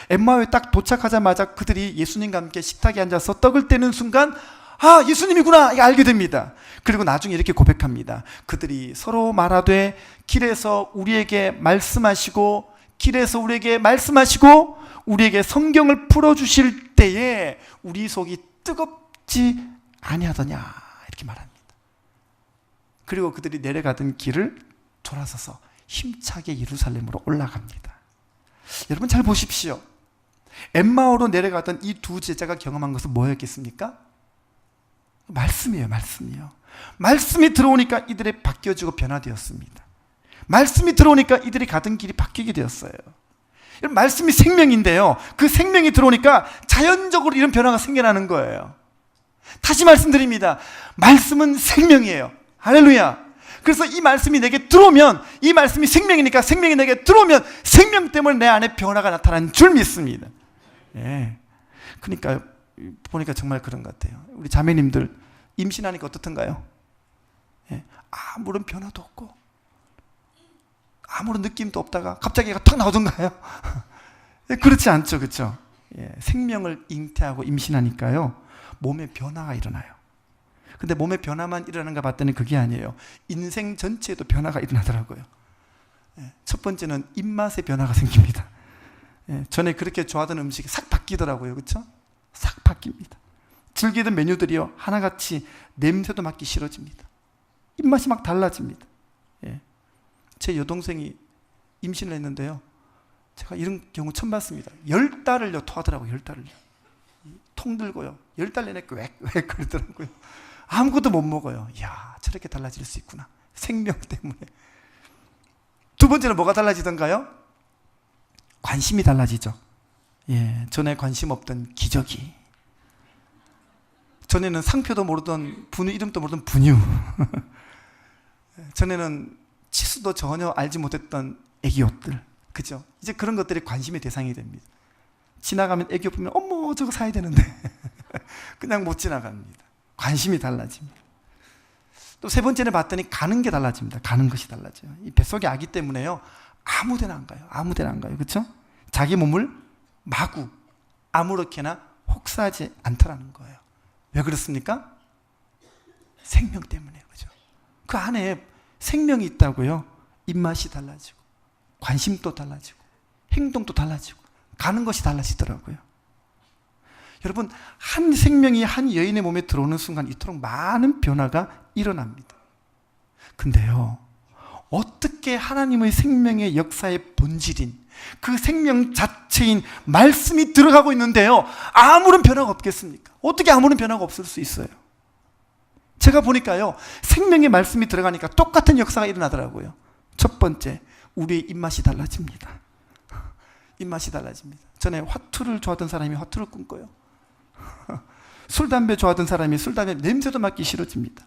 엠마오에 딱 도착하자마자 그들이 예수님과 함께 식탁에 앉아서 떡을 떼는 순간, 아, 예수님이구나, 이거 알게 됩니다. 그리고 나중에 이렇게 고백합니다. 그들이 서로 말하되 길에서 우리에게 말씀하시고 길에서 우리에게 말씀하시고 우리에게 성경을 풀어주실 때에 우리 속이 뜨겁지 아니하더냐, 이렇게 말합니다. 그리고 그들이 내려가던 길을 돌아서서 힘차게 예루살렘으로 올라갑니다. 여러분 잘 보십시오. 엠마오로 내려가던 이 두 제자가 경험한 것은 뭐였겠습니까? 말씀이에요. 말씀이요. 말씀이 들어오니까 이들이 바뀌어지고 변화되었습니다. 말씀이 들어오니까 이들이 가던 길이 바뀌게 되었어요. 말씀이 생명인데요, 그 생명이 들어오니까 자연적으로 이런 변화가 생겨나는 거예요. 다시 말씀드립니다. 말씀은 생명이에요. 할렐루야. 그래서 이 말씀이 내게 들어오면, 이 말씀이 생명이니까 생명이 내게 들어오면 생명 때문에 내 안에 변화가 나타나는 줄 믿습니다. 예. 그러니까 보니까 정말 그런 것 같아요. 우리 자매님들 임신하니까 어떻던가요? 예. 아무런 변화도 없고 아무런 느낌도 없다가 갑자기 얘가 탁 나오던가요? 그렇지 않죠, 그렇죠? 예. 생명을 잉태하고 임신하니까요, 몸에 변화가 일어나요. 근데 몸에 변화만 일어나는가 봤더니 그게 아니에요. 인생 전체에도 변화가 일어나더라고요. 예. 첫 번째는 입맛에 변화가 생깁니다. 예. 전에 그렇게 좋아하던 음식이 싹 바뀌더라고요, 그렇죠? 싹 바뀝니다. 즐기던 메뉴들이요, 하나같이 냄새도 맡기 싫어집니다. 입맛이 막 달라집니다. 예. 제 여동생이 임신을 했는데요, 제가 이런 경우 처음 봤습니다. 10달을요 토하더라고요. 10달을요 통 들고요 10달 내내 꽥꽥 그러더라고요. 아무것도 못 먹어요. 이야, 저렇게 달라질 수 있구나, 생명 때문에. 두 번째는 뭐가 달라지던가요? 관심이 달라지죠. 예, 전에 관심 없던 기저귀, 전에는 상표도 모르던, 분유 이름도 모르던 분유 전에는 치수도 전혀 알지 못했던 애기 옷들, 그죠? 이제 그런 것들이 관심의 대상이 됩니다. 지나가면 애기 옷 보면 어머 저거 사야 되는데 그냥 못 지나갑니다. 관심이 달라집니다. 또 세 번째는 봤더니 가는 게 달라집니다. 가는 것이 달라져요. 이 뱃속의 아기 때문에요, 아무 데나 안 가요. 아무 데나 안 가요. 그렇죠? 자기 몸을 마구 아무렇게나 혹사하지 않더라는 거예요. 왜 그렇습니까? 생명 때문에. 그죠? 그 안에 생명이 있다고요. 입맛이 달라지고 관심도 달라지고 행동도 달라지고 가는 것이 달라지더라고요. 여러분, 한 생명이 한 여인의 몸에 들어오는 순간 이토록 많은 변화가 일어납니다. 근데요, 어떻게 하나님의 생명의 역사의 본질인 그 생명 자체인 말씀이 들어가고 있는데요, 아무런 변화가 없겠습니까? 어떻게 아무런 변화가 없을 수 있어요? 제가 보니까요, 생명의 말씀이 들어가니까 똑같은 역사가 일어나더라고요. 첫 번째, 우리의 입맛이 달라집니다. 입맛이 달라집니다. 전에 화투를 좋아하던 사람이 화투를 꿈꿔요. 술, 담배 좋아하던 사람이 술, 담배 냄새도 맡기 싫어집니다.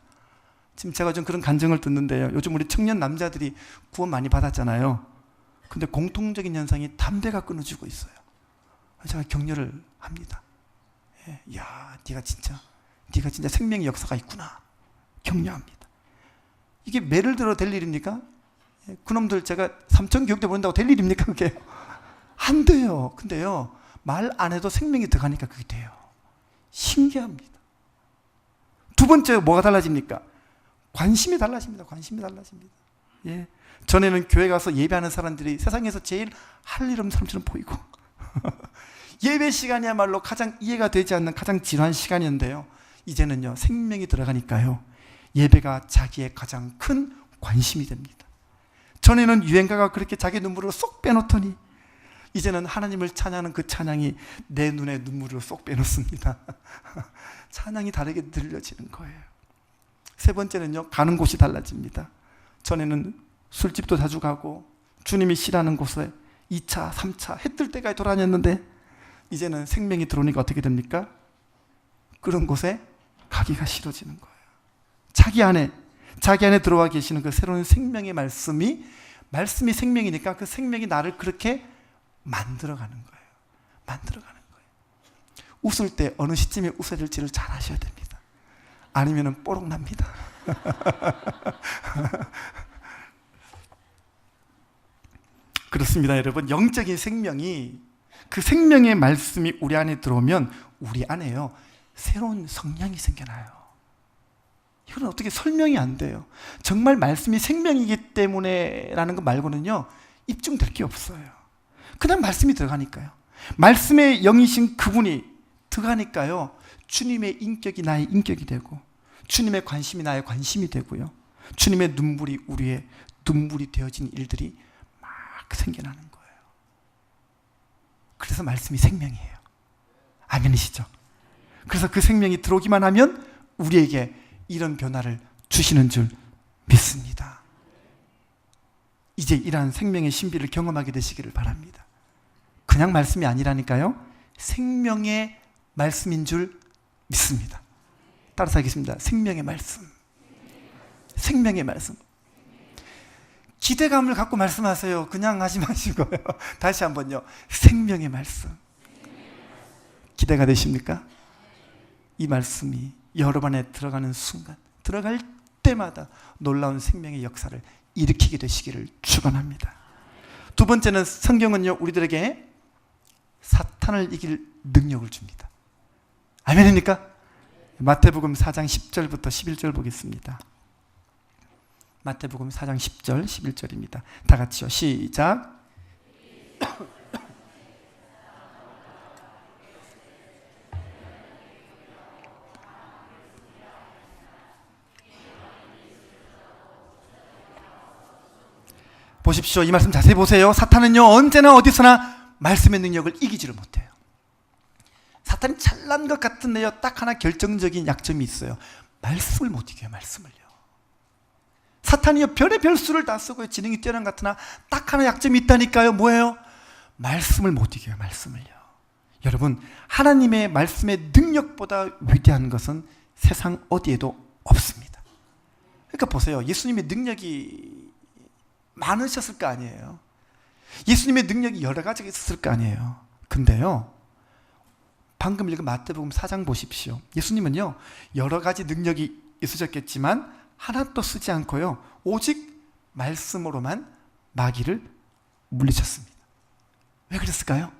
지금 제가 좀 그런 간증을 듣는데요, 요즘 우리 청년 남자들이 구원 많이 받았잖아요. 근데 공통적인 현상이 담배가 끊어지고 있어요. 제가 격려를 합니다. 예, 야, 네가 진짜 생명의 역사가 있구나. 격려합니다. 이게 매를 들어 될 일입니까? 예, 그놈들 제가 삼천교육대 보낸다고 될 일입니까? 그게 안 돼요. 근데요, 말 안 해도 생명이 들어가니까 그게 돼요. 신기합니다. 두 번째, 뭐가 달라집니까? 관심이 달라집니다. 관심이 달라집니다. 예. 전에는 교회 가서 예배하는 사람들이 세상에서 제일 할 일 없는 사람처럼 보이고 예배 시간이야말로 가장 이해가 되지 않는 가장 지루한 시간이었는데요, 이제는요, 생명이 들어가니까요, 예배가 자기의 가장 큰 관심이 됩니다. 전에는 유행가가 그렇게 자기 눈물을 쏙 빼놓더니 이제는 하나님을 찬양하는 그 찬양이 내 눈에 눈물을 쏙 빼놓습니다. 찬양이 다르게 들려지는 거예요. 세 번째는요, 가는 곳이 달라집니다. 전에는 술집도 자주 가고 주님이 싫어하는 곳에 2차, 3차 해 뜰 때까지 돌아다녔는데 이제는 생명이 들어오니까 어떻게 됩니까? 그런 곳에 가기가 싫어지는 거예요. 자기 안에 들어와 계시는 그 새로운 생명의 말씀이 생명이니까 그 생명이 나를 그렇게 만들어가는 거예요. 만들어가는 거예요. 웃을 때 어느 시점에 웃어야 될지를 잘 아셔야 됩니다. 아니면은 뽀록 납니다. 그렇습니다, 여러분. 영적인 생명이, 그 생명의 말씀이 우리 안에 들어오면 우리 안에요, 새로운 성량이 생겨나요. 이건 어떻게 설명이 안 돼요. 정말 말씀이 생명이기 때문에 라는 것 말고는요, 입증될 게 없어요. 그냥 말씀이 들어가니까요. 말씀의 영이신 그분이 들어가니까요, 주님의 인격이 나의 인격이 되고 주님의 관심이 나의 관심이 되고요, 주님의 눈물이 우리의 눈물이 되어진 일들이 막 생겨나는 거예요. 그래서 말씀이 생명이에요. 아멘이시죠? 그래서 그 생명이 들어오기만 하면 우리에게 이런 변화를 주시는 줄 믿습니다. 이제 이러한 생명의 신비를 경험하게 되시기를 바랍니다. 그냥 말씀이 아니라니까요. 생명의 말씀인 줄 믿습니다. 따라서 하겠습니다. 생명의 말씀. 생명의 말씀. 기대감을 갖고 말씀하세요. 그냥 하지 마시고요. 다시 한번요. 생명의 말씀. 기대가 되십니까? 이 말씀이 여러분 안에 들어가는 순간, 들어갈 때마다 놀라운 생명의 역사를 일으키게 되시기를 축원합니다. 두 번째는 성경은요, 우리들에게 사탄을 이길 능력을 줍니다. 아멘입니까? 마태복음 4장 10절부터 11절 보겠습니다. 마태복음 4장 10절 11절입니다. 다 같이요. 시작. 보십시오. 이 말씀 자세히 보세요. 사탄은요, 언제나 어디서나 말씀의 능력을 이기지를 못해요. 사탄이 잘난 것 같은데요, 딱 하나 결정적인 약점이 있어요. 말씀을 못 이겨요. 말씀을요. 사탄이요, 별의 별수를 다 쓰고요, 지능이 뛰어난 것 같으나 딱 하나 약점이 있다니까요. 뭐예요? 말씀을 못 이겨요. 말씀을요. 여러분, 하나님의 말씀의 능력보다 위대한 것은 세상 어디에도 없습니다. 그러니까 보세요. 예수님의 능력이 많으셨을 거 아니에요. 예수님의 능력이 여러 가지가 있었을 거 아니에요. 근데요, 방금 읽은 마태복음 4장 보십시오. 예수님은요, 여러 가지 능력이 있으셨겠지만 하나도 쓰지 않고요, 오직 말씀으로만 마귀를 물리쳤습니다. 왜 그랬을까요?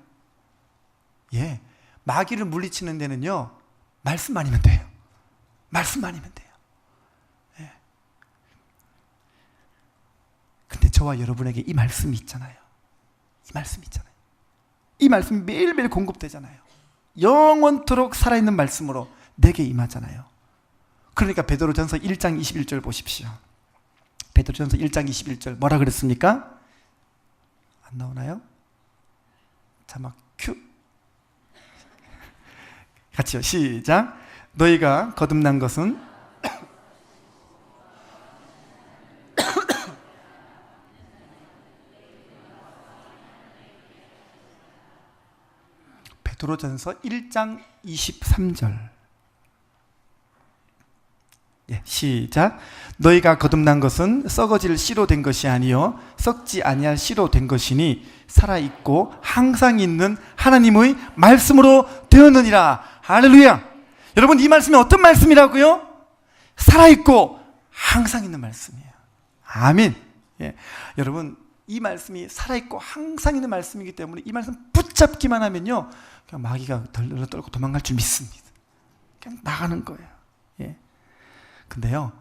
예, 마귀를 물리치는 데는요, 말씀만이면 돼요. 말씀만이면 돼요. 예. 근데 저와 여러분에게 이 말씀이 있잖아요. 이 말씀이 있잖아요. 이 말씀이 매일매일 공급되잖아요. 영원토록 살아있는 말씀으로 내게 임하잖아요. 그러니까 베드로전서 1장 21절 보십시오. 베드로전서 1장 21절 뭐라 그랬습니까? 안 나오나요? 자막 큐. 같이요. 시작. 너희가 거듭난 것은 베드로전서 1장 23절. 예, 시작. 너희가 거듭난 것은 썩어질 씨로 된 것이 아니요 썩지 아니할 씨로 된 것이니 살아있고 항상 있는 하나님의 말씀으로 되었느니라. 할렐루야. 여러분, 이 말씀이 어떤 말씀이라고요? 살아있고 항상 있는 말씀이에요. 아멘. 예. 여러분, 이 말씀이 살아있고 항상 있는 말씀이기 때문에 이 말씀 붙잡기만 하면요, 그냥 마귀가 덜덜 떨고 도망갈 줄 믿습니다. 그냥 나가는 거예요. 예. 근데요,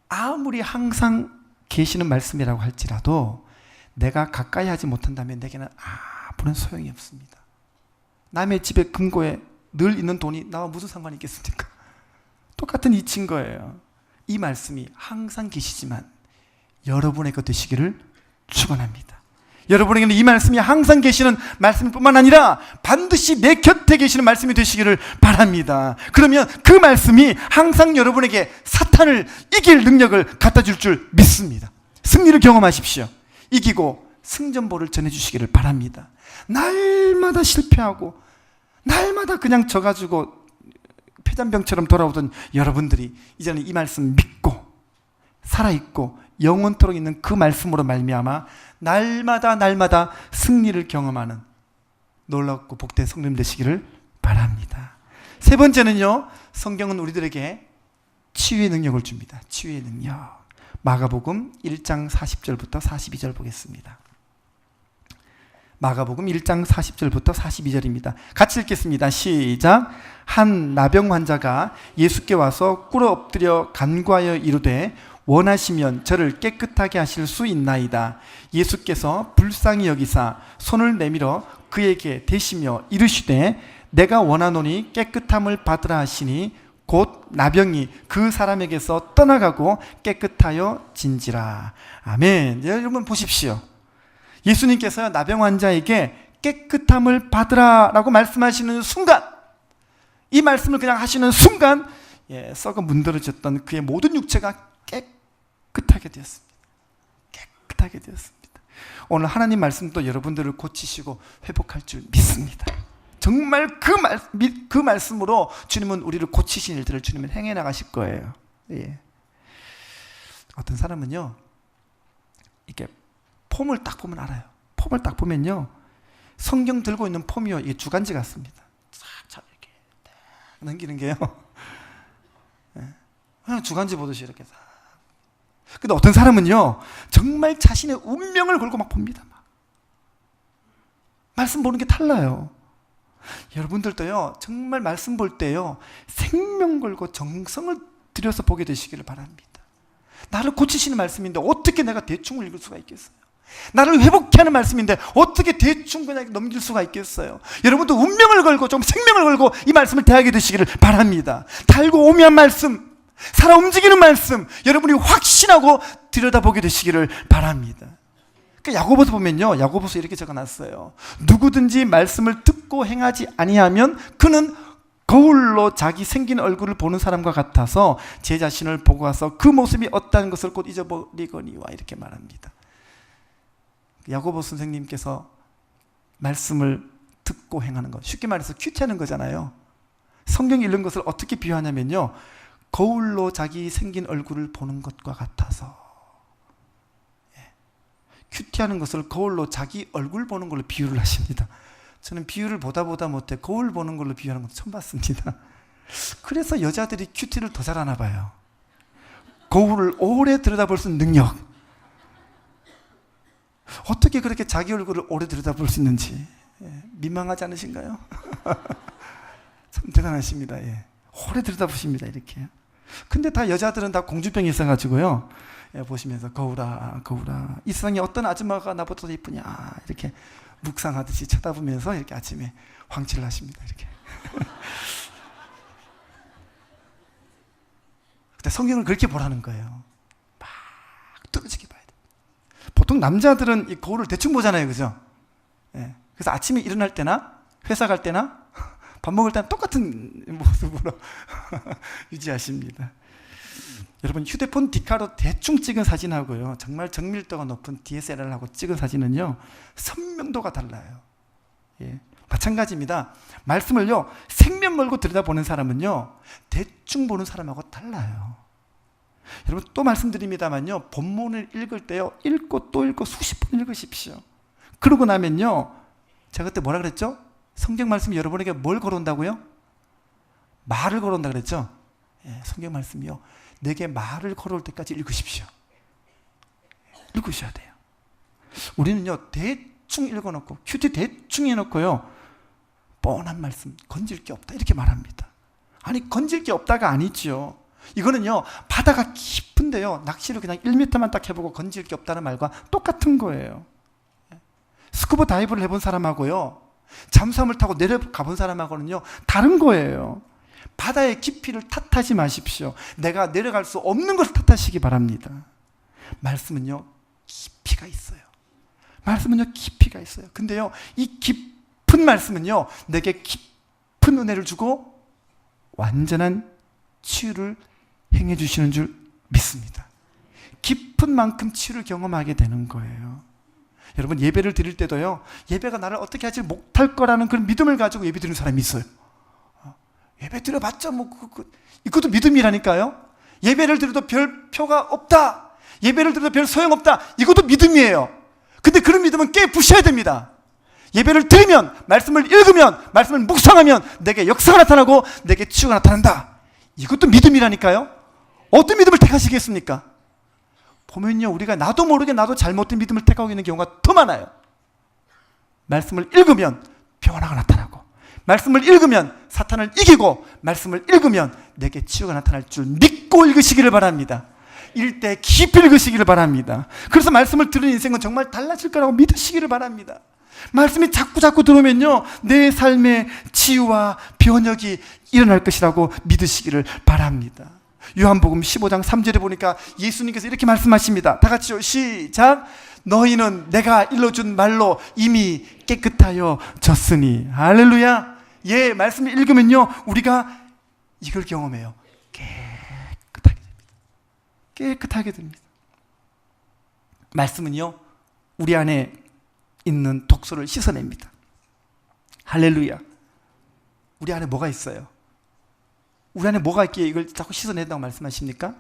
아무리 항상 계시는 말씀이라고 할지라도 내가 가까이 하지 못한다면 내게는 아무런 소용이 없습니다. 남의 집에 금고에 늘 있는 돈이 나와 무슨 상관이 있겠습니까? 똑같은 이치인 거예요. 이 말씀이 항상 계시지만 여러분의 것 되시기를 축원합니다. 여러분에게는 이 말씀이 항상 계시는 말씀뿐만 아니라 반드시 내 곁에 계시는 말씀이 되시기를 바랍니다. 그러면 그 말씀이 항상 여러분에게 사탄을 이길 능력을 갖다 줄 줄 믿습니다. 승리를 경험하십시오. 이기고 승전보를 전해주시기를 바랍니다. 날마다 실패하고 날마다 그냥 져가지고 폐잔병처럼 돌아오던 여러분들이 이제는 이 말씀 믿고 살아있고 영원토록 있는 그 말씀으로 말미암아 날마다 승리를 경험하는 놀랍고 복된 성도님 되시기를 바랍니다. 세 번째는요, 성경은 우리들에게 치유의 능력을 줍니다. 치유의 능력. 마가복음 1장 40절부터 42절 보겠습니다. 마가복음 1장 40절부터 42절입니다. 같이 읽겠습니다. 시작. 한 나병 환자가 예수께 와서 꿇어 엎드려 간구하여 이르되 원하시면 저를 깨끗하게 하실 수 있나이다. 예수께서 불쌍히 여기사 손을 내밀어 그에게 대시며 이르시되 내가 원하노니 깨끗함을 받으라 하시니 곧 나병이 그 사람에게서 떠나가고 깨끗하여 진지라. 아멘. 여러분 보십시오. 예수님께서 나병 환자에게 깨끗함을 받으라 라고 말씀하시는 순간, 이 말씀을 그냥 하시는 순간 썩어 문드러졌던 그의 모든 육체가 깨끗하게 되었습니다. 깨끗하게 되었습니다. 오늘 하나님 말씀도 여러분들을 고치시고 회복할 줄 믿습니다. 정말 그 말씀으로 주님은 우리를 고치신 일들을 주님은 행해 나가실 거예요. 어떤 사람은요, 이게 폼을 딱 보면 알아요. 폼을 딱 보면요, 성경 들고 있는 폼이요, 이게 주간지 같습니다. 쫙 이렇게 딱 넘기는 게요, 그냥 주간지 보듯이 이렇게 싹. 근데 어떤 사람은요, 정말 자신의 운명을 걸고 막 봅니다. 말씀 보는 게 달라요. 여러분들도요, 정말 말씀 볼 때요, 생명 걸고 정성을 들여서 보게 되시기를 바랍니다. 나를 고치시는 말씀인데 어떻게 내가 대충 읽을 수가 있겠어요? 나를 회복케 하는 말씀인데 어떻게 대충 그냥 넘길 수가 있겠어요? 여러분도 운명을 걸고 좀 생명을 걸고 이 말씀을 대하게 되시기를 바랍니다. 달고 오묘한 말씀, 살아 움직이는 말씀, 여러분이 확신하고 들여다보게 되시기를 바랍니다. 그러니까 야고보서 보면요, 야고보서 이렇게 적어놨어요. 누구든지 말씀을 듣고 행하지 아니하면 그는 거울로 자기 생긴 얼굴을 보는 사람과 같아서 제 자신을 보고 와서 그 모습이 어떠한 것을 곧 잊어버리거니와, 이렇게 말합니다. 야고보 선생님께서 말씀을 듣고 행하는 것, 쉽게 말해서 큐티하는 거잖아요. 성경 읽는 것을 어떻게 비유하냐면요, 거울로 자기 생긴 얼굴을 보는 것과 같아서, 큐티하는 것을 거울로 자기 얼굴 보는 걸로 비유를 하십니다. 저는 비유를 보다 못해 거울 보는 걸로 비유하는 것도 처음 봤습니다. 그래서 여자들이 큐티를 더 잘하나 봐요. 거울을 오래 들여다볼 수 있는 능력. 어떻게 그렇게 자기 얼굴을 오래 들여다볼 수 있는지 민망하지 않으신가요? 참 대단하십니다. 오래 들여다보십니다, 이렇게. 근데 다 여자들은 다 공주병이 있어가지고요, 보시면서 거울아 거울아, 이 세상에 어떤 아줌마가 나보다 더 이쁘냐, 이렇게 묵상하듯이 쳐다보면서 이렇게 아침에 황치를 하십니다, 이렇게. 근데 성경을 그렇게 보라는 거예요. 막 뚫어지게 봐야 돼. 보통 남자들은 이 거울을 대충 보잖아요, 그죠? 그래서 아침에 일어날 때나 회사 갈 때나 밥 먹을 때는 똑같은 모습으로 유지하십니다. 여러분, 휴대폰 디카로 대충 찍은 사진하고요, 정말 정밀도가 높은 DSLR하고 찍은 사진은요, 선명도가 달라요. 마찬가지입니다. 말씀을요, 생면 멀고 들여다보는 사람은요, 대충 보는 사람하고 달라요. 여러분, 또 말씀드립니다만요, 본문을 읽을 때요, 읽고 또 읽고 수십 번 읽으십시오. 그러고 나면요, 제가 그때 뭐라 그랬죠? 성경 말씀이 여러분에게 뭘 걸어온다고요? 말을 걸어온다 그랬죠? 성경 말씀이요, 내게 말을 걸어올 때까지 읽으십시오. 읽으셔야 돼요. 우리는요, 대충 읽어놓고 큐티 대충 해놓고요, 뻔한 말씀, 건질 게 없다, 이렇게 말합니다. 아니, 건질 게 없다가 아니죠. 이거는요, 바다가 깊은데요, 낚시를 그냥 1m만 딱 해보고 건질 게 없다는 말과 똑같은 거예요. 스쿠버 다이브를 해본 사람하고요, 잠수함을 타고 내려가 본 사람하고는요, 다른 거예요. 바다의 깊이를 탓하지 마십시오. 내가 내려갈 수 없는 것을 탓하시기 바랍니다. 말씀은요, 깊이가 있어요. 말씀은요, 깊이가 있어요. 근데요, 이 깊은 말씀은요, 내게 깊은 은혜를 주고 완전한 치유를 행해 주시는 줄 믿습니다. 깊은 만큼 치유를 경험하게 되는 거예요. 여러분, 예배를 드릴 때도요, 예배가 나를 어떻게 하지 못할 거라는 그런 믿음을 가지고 예배 드리는 사람이 있어요. 예배 드려봤자 이것도 믿음이라니까요. 예배를 드려도 별 표가 없다, 예배를 드려도 별 소용없다, 이것도 믿음이에요. 근데 그런 믿음은 깨 부셔야 됩니다. 예배를 드리면, 말씀을 읽으면, 말씀을 묵상하면 내게 역사가 나타나고 내게 치유가 나타난다, 이것도 믿음이라니까요. 어떤 믿음을 택하시겠습니까? 보면요, 우리가 나도 모르게 나도 잘못된 믿음을 택하고 있는 경우가 더 많아요. 말씀을 읽으면 변화가 나타나고, 말씀을 읽으면 사탄을 이기고, 말씀을 읽으면 내게 치유가 나타날 줄 믿고 읽으시기를 바랍니다. 읽되 깊이 읽으시기를 바랍니다. 그래서 말씀을 들은 인생은 정말 달라질 거라고 믿으시기를 바랍니다. 말씀이 자꾸 들어오면요, 내 삶의 치유와 변혁이 일어날 것이라고 믿으시기를 바랍니다. 요한복음 15장 3절에 보니까 예수님께서 이렇게 말씀하십니다. 다 같이요. 시작. 너희는 내가 일러준 말로 이미 깨끗하여 졌으니. 할렐루야. 예, 말씀을 읽으면요, 우리가 이걸 경험해요. 깨끗하게 됩니다. 깨끗하게 됩니다. 말씀은요, 우리 안에 있는 독소를 씻어냅니다. 할렐루야. 우리 안에 뭐가 있어요? 우리 안에 뭐가 있기에 이걸 자꾸 씻어낸다고 말씀하십니까?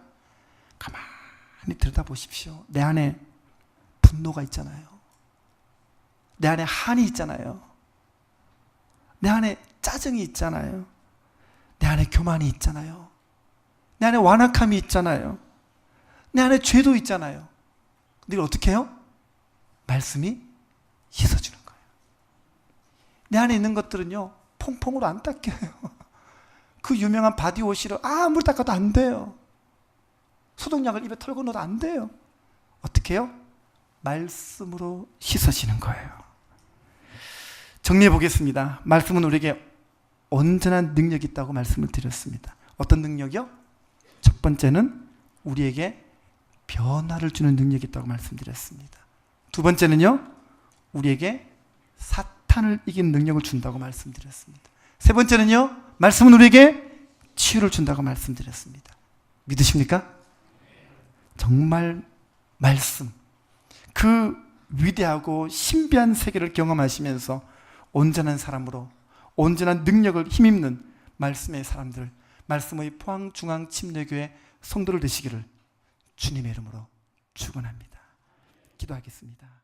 가만히 들여다보십시오. 내 안에 분노가 있잖아요. 내 안에 한이 있잖아요. 내 안에 짜증이 있잖아요. 내 안에 교만이 있잖아요. 내 안에 완악함이 있잖아요. 내 안에 죄도 있잖아요. 근데 이걸 어떻게 해요? 말씀이 씻어주는 거예요. 내 안에 있는 것들은요, 퐁퐁으로 안 닦여요. 그 유명한 바디워시로 아무리 닦아도 안 돼요. 소독약을 입에 털고 넣어도 안 돼요. 어떻게 해요? 말씀으로 씻어지는 거예요. 정리해 보겠습니다. 말씀은 우리에게 온전한 능력이 있다고 말씀을 드렸습니다. 어떤 능력이요? 첫 번째는 우리에게 변화를 주는 능력이 있다고 말씀드렸습니다. 두 번째는요, 우리에게 사탄을 이기는 능력을 준다고 말씀드렸습니다. 세 번째는요, 말씀은 우리에게 치유를 준다고 말씀드렸습니다. 믿으십니까? 정말 말씀, 그 위대하고 신비한 세계를 경험하시면서 온전한 사람으로, 온전한 능력을 힘입는 말씀의 사람들, 말씀의 포항중앙침례교회 성도를 되시기를 주님의 이름으로 축원합니다. 기도하겠습니다.